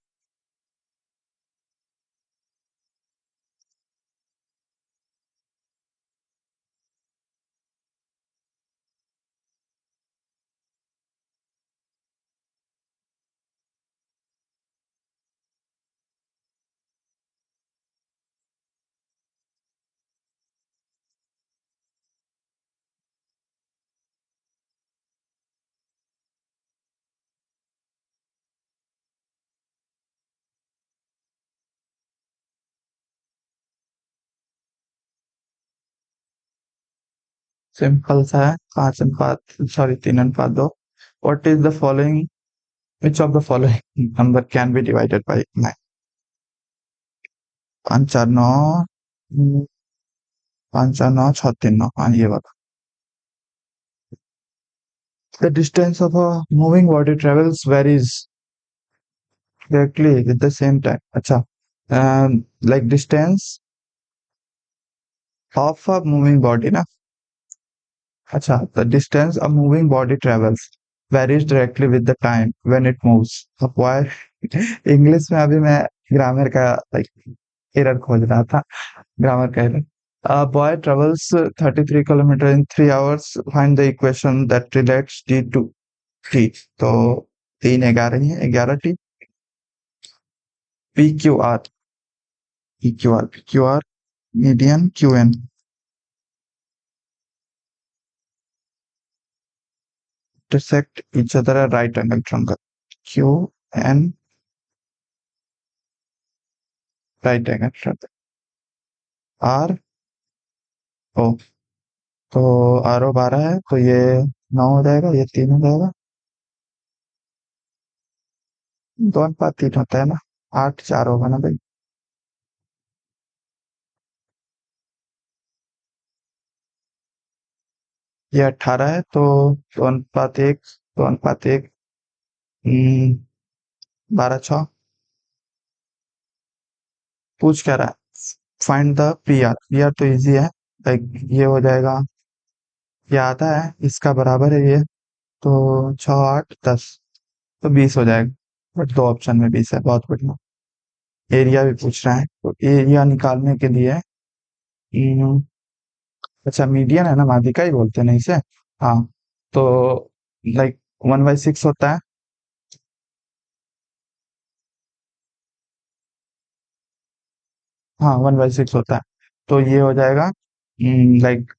सिंपल सा है। 5 अनुपात, sorry 3:2। What is the following, which of the following number can be divided by 9? 5 4 9, 5 4 9 6 3 9, हाँ ये वाला। The distance of a moving body travels varies directly with the same time. अच्छा, like distance of a moving body ना। अच्छा, the distance a moving body travels varies directly with the time when it moves। अब why English में अभी मैं grammar का like error खोज रहा था। ग्रामर का error. A boy travels 33 kilometer in 3 hours. Find the equation that relates D to T। तो 3 11 है, 11 T। PQR, PQR, median, QN intersect each other at right angle triangle। QN right angle triangle। RO, तो RO 12 है तो ये 9 हो जाएगा, ये 3 हो जाएगा। 2:3 होता है ना। 8:4 होगा ना भाई। ये 18 है तो 2:1, 2:1, 12 6। पूछ क्या रहा है? Find the PR। PR तो इजी है। लाइक ये हो जाएगा, ये आधा है, इसका बराबर है ये। तो 6 8 10, तो 20 हो जाएगा। बट दो ऑप्शन में 20 है, बहुत बढ़िया। एरिया भी पूछ रहा है तो एरिया निकालने के लिए हम्म, अच्छा मीडियन है ना, माध्यिका ही बोलते हैं ना इसे। हाँ, तो लाइक 1/6 होता है। हाँ 1/6 होता है। तो ये हो जाएगा लाइक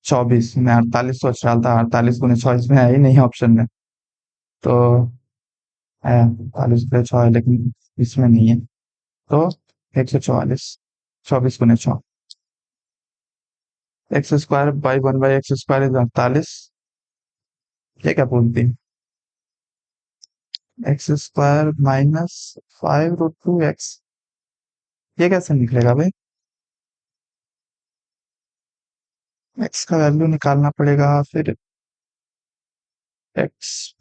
24। मैं 48 सोच रहा था, 48 × 6 इसमें है ही नहीं ऑप्शन में। तो है 48 × 6 है, लेकिन इसमें नहीं है। तो 144, 24 × 6, x square by 1/x² is 48। ये क्या बोलती, x² -5√2x, ये कैसे निकलेगा भाई? x का वैल्यू निकालना पड़ेगा, फिर x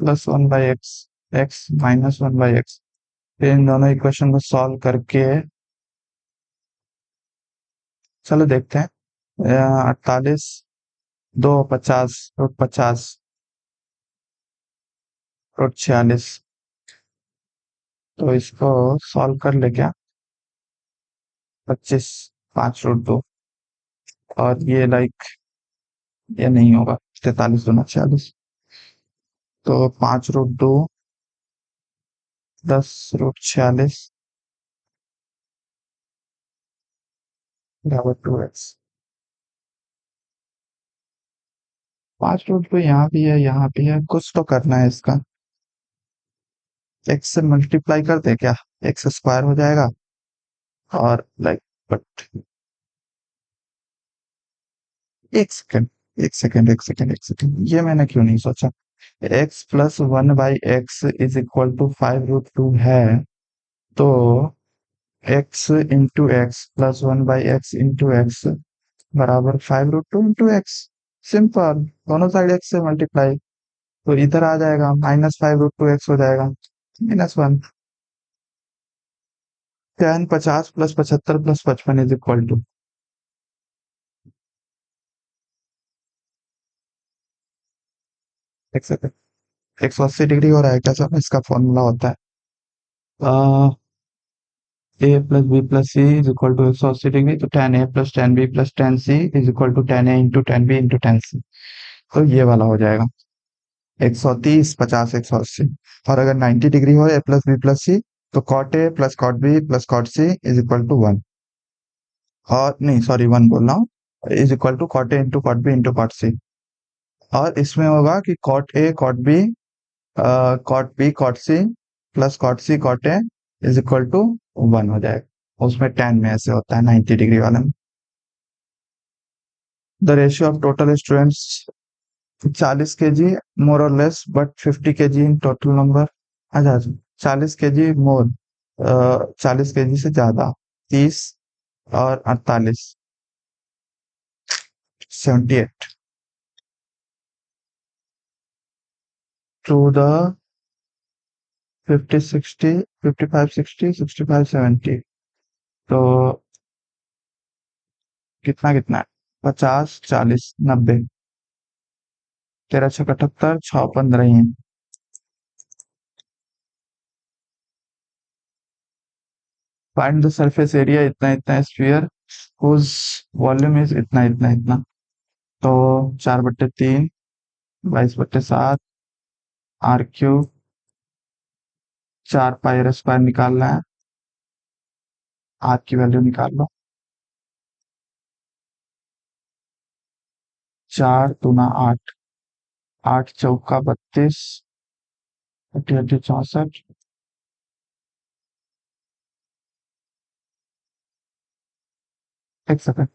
+1/x, x -1/x, फिर इन दोनों इक्वेशन को सॉल्व करके चलो देखते हैं। 48, 2 50, √50, √46, तो इसको सॉल्व कर ले क्या? 25, 5√2, और ये लाइक ये नहीं होगा, 43×2 = 46, तो 5√2, 10√46 बराबर 2x। 5√2 यहाँ भी है, यहाँ भी है, कुछ तो करना है इसका। x से मल्टीप्लाई कर दे क्या, x² हो जाएगा, और लाइक बट एक सेकेंड, ये मैंने क्यों नहीं सोचा। x +1/x = 5√2 है, तो x × x +1/x × x बराबर 5√2 × x। सिंपल, दोनों साइड x से मल्टीप्लाई, तो इधर आ जाएगा, -5√2x हो जाएगा, -1। tan 50 + 75 + 55 = एक सेकेंड, 180 डिग्री हो रहा है क्या सर? इसका फॉर्मूला होता है a + b + c = 180 डिग्री, तो tan a + tan b + tan c = tan a × tan b × tan c, तो ये वाला हो जाएगा 130, 50, 180। और अगर 90 डिग्री हो a + b + c, तो cot a + cot b + cot c = 1, और नहीं सॉरी 1 बोल रहा हूँ, cot a × cot b × cot c, और इसमें होगा कि cot a cot b cot b cot c + cot c cot a = 1 हो जाएगा। उसमें tan में ऐसे होता है 90 डिग्री वाले में। The ratio of total students 40 kg मोर और less but 50 kg in total number. अच्छा, 40 kg मोर, 40 kg से ज्यादा, 30 और 48, 78 टू द 50 60 55 60 65 70, तो कितना कितना है, 50 40 90, 13 6 78, 6 15 ही है। फाइंड द सरफेस एरिया इतना इतना स्फीयर हुज वॉल्यूम इज इतना इतना इतना, तो 4/3, 22/7, r³ 4πr² निकालना है, आर की वैल्यू निकाल लो। 4 × 8, 8 × 4 = 32, 8 × 8 = 64, एक सेकंड,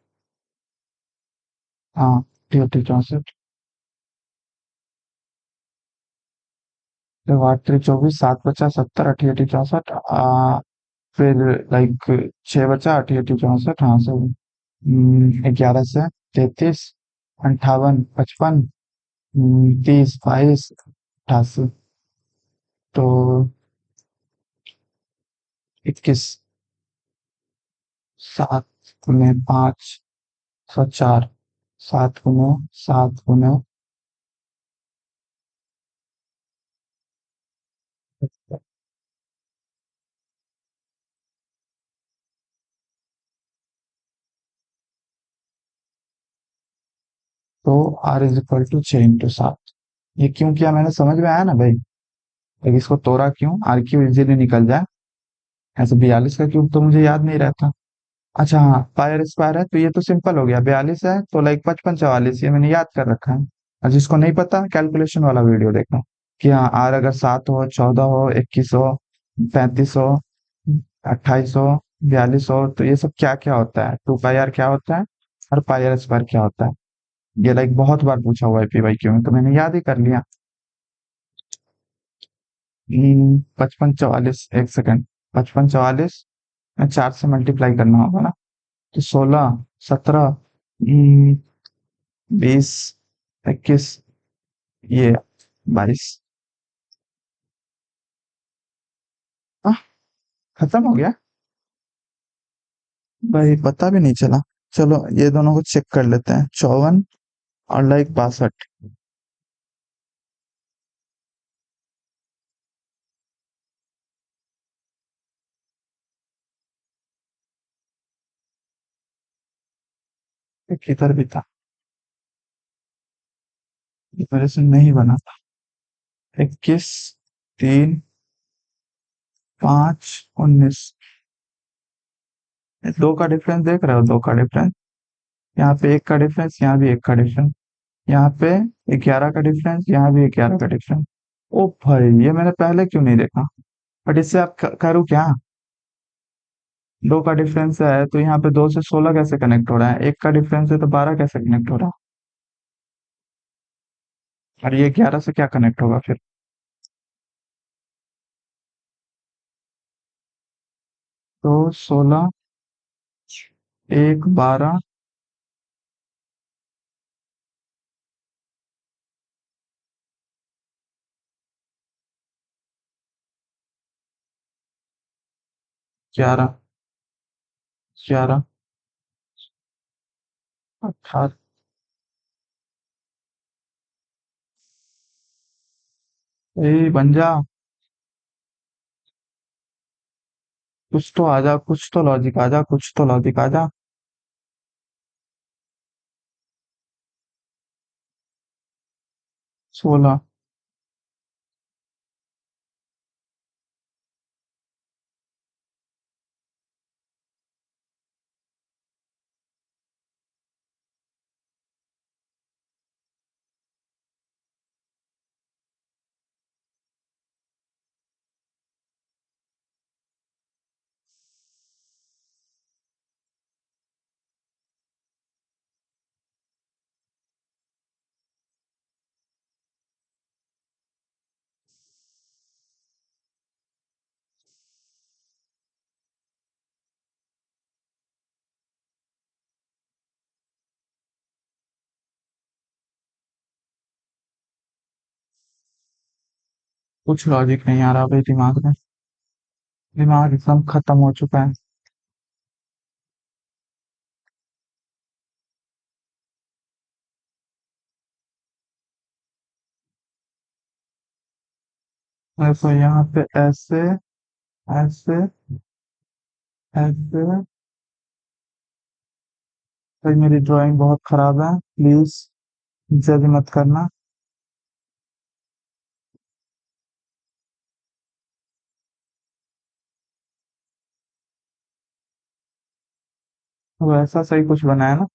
हाँ 8 × 8 = 64, तो 8 × 3 = 24, 7 × 5 = 70, 8 × 8 = 64, फिर लाइक 6 बचा, 8 × 8 = 64, हाँ सही। 11 से 33, 58, 55, 30, 22, 88, तो 21, 7 × 5 = 4, 7 × 7 × तो r = 6 × 7। ये क्यों किया मैंने, समझ में आया ना भाई? लेकिन इसको तोड़ा क्यों, r³ इजीली निकल जाए। ऐसे 42 का क्यूब तो मुझे याद नहीं रहता। अच्छा हाँ, πr² है तो ये तो सिंपल हो गया, 42 है तो लाइक 55 44, ये मैंने याद कर रखा है। और जिसको नहीं पता, कैलकुलेशन वाला वीडियो देखना, कि हाँ r अगर 7 हो, 14 हो, 21 हो, 35 हो, 28 हो, 42 और तो ये सब क्या क्या होता है, 2 पाई आर क्या होता है और पाई आर स्क्वायर क्या होता है? ये लाइक बहुत बार पूछा हुआ है पीवाईक्यू में, तो मैंने याद ही कर लिया। 55 44, एक सेकंड। 55 44 चार से मल्टीप्लाई करना होगा ना, तो 16 17 20 21, ये 22। आह, खत्म हो गया भाई, पता भी नहीं चला। चलो ये दोनों को चेक कर लेते हैं, 54 और लाइक 62। एक इधर भी था, ये मेरे से नहीं बना था। 21 3 5 19, दो का डिफरेंस देख रहे हो, दो का डिफरेंस, यहाँ पे एक का डिफरेंस, यहाँ भी एक का डिफरेंस, यहाँ पे 11 का डिफरेंस, यहाँ भी 11 का डिफरेंस। ओ भाई, ये मैंने पहले क्यों नहीं देखा? बट इससे आप करूँ क्या? दो का डिफरेंस है तो यहाँ पे 2 से 16 कैसे कनेक्ट हो रहा है, एक का डिफरेंस है तो 12 कैसे कनेक्ट हो रहा है, और ये 11 से क्या कनेक्ट होगा फिर? तो 16, एक 12, 11, 11, 18। ए बन जा, कुछ तो आ जा, कुछ तो लॉजिक आ जा, कुछ तो लॉजिक आ जा। 16। कुछ लॉजिक नहीं आ रहा भाई दिमाग में, दिमाग एकदम खत्म हो चुका है। देखो यहाँ पे ऐसे, ऐसे, ऐसे। भाई मेरी ड्राइंग बहुत खराब है, प्लीज जज मत करना। वो ऐसा सही कुछ बनाया ना,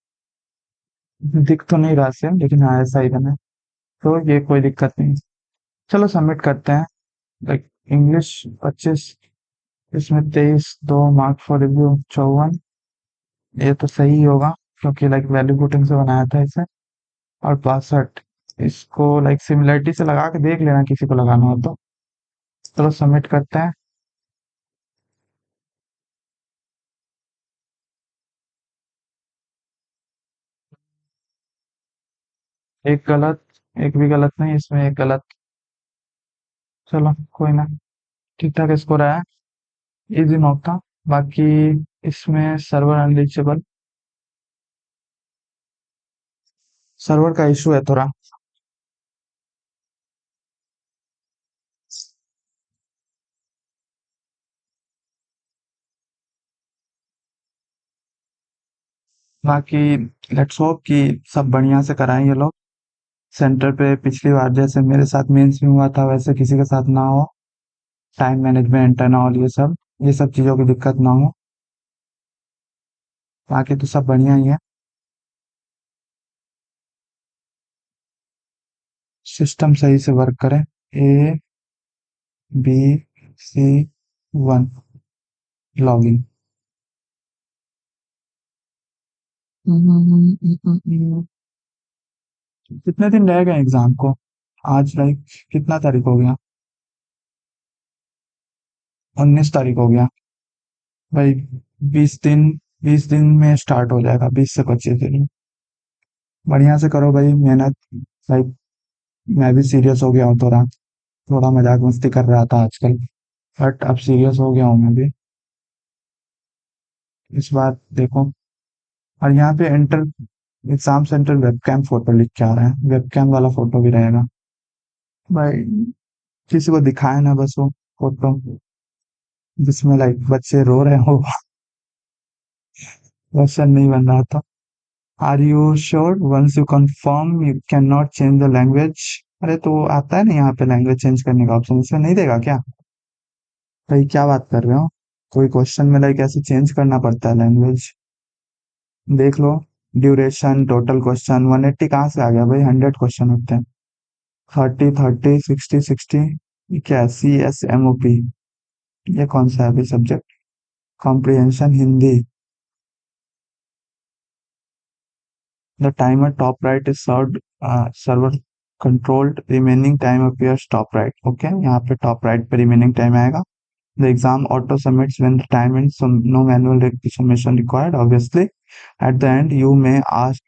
दिख तो नहीं रहा सेम, लेकिन हाँ ऐसा ही बना है। तो ये कोई दिक्कत नहीं। चलो सबमिट करते हैं। लाइक इंग्लिश 25, इसमें 23, 2 मार्क फॉर रिव्यू 54। ये तो सही ही होगा, क्योंकि लाइक वैल्यू पुटिंग से बनाया था इसे। और 62, इसको लाइक सिमिलरिटी से लगा के देख लेना, किसी को लगाना हो तो। चलो सबमिट करते हैं। एक गलत, एक भी गलत नहीं, इसमें एक गलत। चलो कोई ना, ठीक ठाक स्कोर आया, इजी मॉक था। बाकी इसमें सर्वर अनरीचेबल, सर्वर का इशू है थोड़ा। बाकी लेट्स होप कि सब बढ़िया से कराएं ये लोग। सेंटर पे पिछली बार जैसे मेरे साथ मेंस में हुआ था, वैसे किसी के साथ ना हो। टाइम मैनेजमेंट एंड ऑल, ये सब चीज़ों की दिक्कत ना हो। बाकी तो सब बढ़िया ही है। सिस्टम सही से वर्क करे। A B C 1, login. कितने दिन रह गए एग्जाम को? आज लाइक कितना तारीख हो गया? 19 तारीख हो गया भाई। 20 दिन, 20 दिन में स्टार्ट हो जाएगा, 20 से 25 दिन में। बढ़िया से करो भाई मेहनत। लाइक मैं भी सीरियस हो गया हूँ थोड़ा। थोड़ा मजाक मस्ती कर रहा था आजकल, बट अब सीरियस हो गया हूँ मैं भी इस बार। देखो, और यहाँ पे enter exam centre webcam photo लिख के आ रहा है, वेबकैम वाला फोटो भी रहेगा भाई। किसी को दिखाए ना बस वो फोटो जिसमें लाइक बच्चे रो रहे हो। क्वेश्चन नहीं बन रहा था। Are you sure? Once you confirm you can not change the language. अरे तो आता है ना यहाँ पे लैंग्वेज चेंज करने का ऑप्शन, इसमें नहीं देगा क्या? भाई क्या बात कर रहे हो? कोई क्वेश्चन में लाइक ऐसे चेंज करना पड़ता है लैंग्वेज? देख लो। ड्यूरेशन, टोटल क्वेश्चन 180 कहाँ से आ गया भाई? 100 क्वेश्चन होते हैं। 30, 30, 60, 60। ये क्या है? CSMOP? ये कौन सा है अभी subject? Comprehension Hindi. The timer top right is server controlled, remaining time appears top right. Okay, यहाँ पे टॉप राइट पे रिमेनिंग टाइम आएगा। The exam auto submits when the time ends, so no manual submission required obviously. At the end you may ask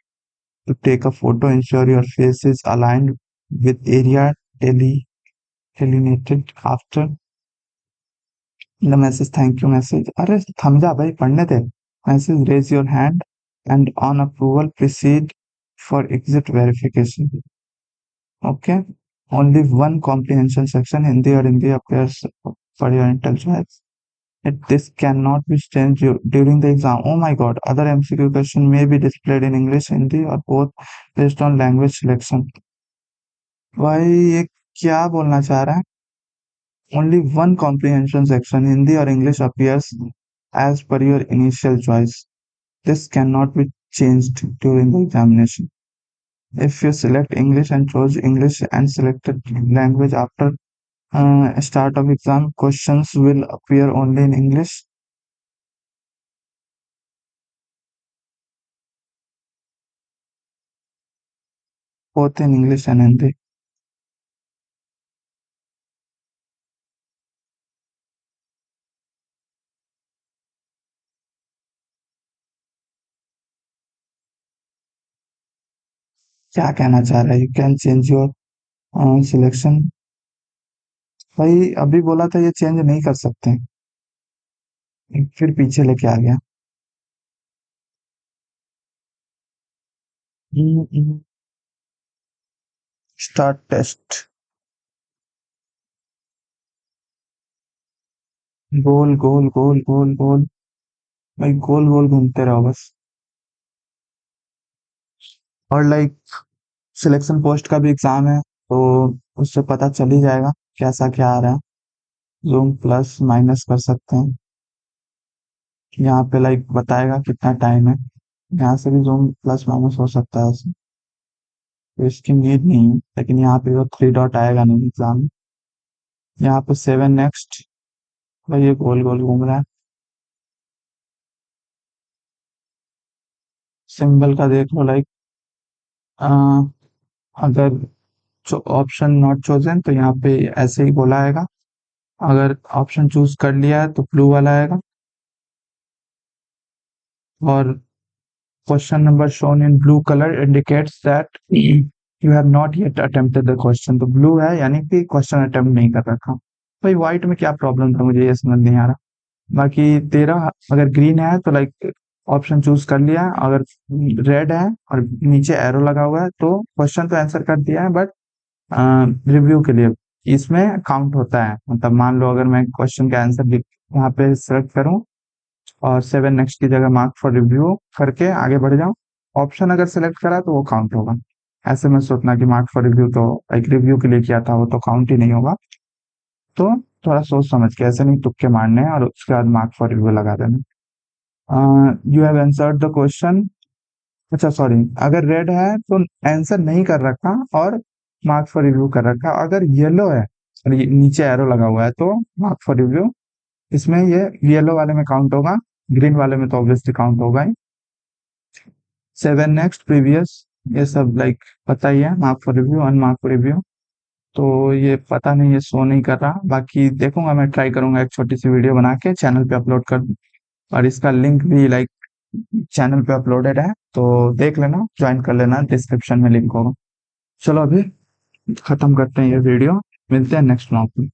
to take a photo, ensure your face is aligned with area delineated after the message. Thank you message। अरे थम जा भाई, पढ़ने दे। Message, raise your hand and on approval proceed for exit verification। Okay, only one comprehension section Hindi or Hindi appears for your intelligence। This cannot be changed during the exam। Oh my god, other MCQ question may be displayed in English, Hindi or both based on language selection। भाई ये क्या बोलना चाह रहा है? Only one comprehension section Hindi or English appears as per your initial choice। This cannot be changed during the examination। If you select English and chose English and selected language after start of exam, questions will appear only in English। both in English and Hindi। क्या कहना चाह रहा है? You can change your selection. भाई अभी बोला था ये चेंज नहीं कर सकते, फिर पीछे लेके आ गया। Start test. Goal goal goal goal goal. भाई गोल गोल घूमते रहो बस। और लाइक सिलेक्शन पोस्ट का भी एग्जाम है, तो उससे पता चल ही जाएगा कैसा क्या आ रहा है। जूम प्लस माइनस कर सकते हैं। यहाँ पे लाइक बताएगा कितना टाइम है। यहाँ से भी जूम प्लस माइनस हो सकता है उसमें, तो इसकी नीड नहीं है। लेकिन यहाँ पे वो 3 डॉट आएगा नहीं एग्जाम में। यहाँ पे 7 नेक्स्ट। भाई ये गोल गोल घूम रहा है। सिंबल का देख लो लाइक, अगर ऑप्शन नॉट चोजन तो यहाँ पे ऐसे ही बोला आएगा। अगर ऑप्शन चूज कर लिया है तो ब्लू वाला आएगा। और question number shown in blue colour indicates that you have not yet attempted the question. तो ब्लू है यानी कि क्वेश्चन अटेम्प्ट नहीं कर रखा। भाई व्हाइट में क्या प्रॉब्लम था, मुझे ये समझ नहीं आ रहा। बाकी तेरा अगर ग्रीन है तो लाइक ऑप्शन चूज कर लिया, अगर रेड है और नीचे एरो लगा हुआ है तो क्वेश्चन तो आंसर कर दिया है, बट रिव्यू के लिए इसमें काउंट होता है। मतलब मान लो अगर मैं क्वेश्चन का आंसर यहाँ पे सेलेक्ट करूँ और 7 नेक्स्ट की जगह मार्क फॉर रिव्यू करके आगे बढ़ जाऊँ, ऑप्शन अगर सेलेक्ट करा तो वो काउंट होगा। ऐसे में सोचना कि मार्क फॉर रिव्यू तो एक रिव्यू के लिए किया था, वो तो काउंट ही नहीं होगा। तो थोड़ा सोच समझ के, ऐसे नहीं तुक्के मारने हैं और उसके बाद मार्क फॉर रिव्यू लगा देना। You have answered the question. अच्छा सॉरी, अगर रेड है तो आंसर नहीं कर रखा और मार्क फॉर रिव्यू कर रखा। अगर येलो है और ये नीचे एरो लगा हुआ है तो मार्क फॉर रिव्यू, इसमें ये येलो वाले में काउंट होगा, ग्रीन वाले में तो ऑब्वियसली काउंट होगा ही। 7 नेक्स्ट प्रीवियस, ये सब लाइक पता ही है, mark for review, unmark for review. तो ये पता नहीं, ये शो नहीं कर रहा, बाकी देखूंगा, मैं ट्राई करूंगा एक छोटी सी वीडियो बना के चैनल पे अपलोड कर दूं। और इसका लिंक भी लाइक चैनल पे अपलोडेड है, तो देख लेना, ज्वाइन कर लेना, डिस्क्रिप्शन में लिंक होगा। चलो अभी खत्म करते हैं ये वीडियो, मिलते हैं नेक्स्ट ब्लॉग में।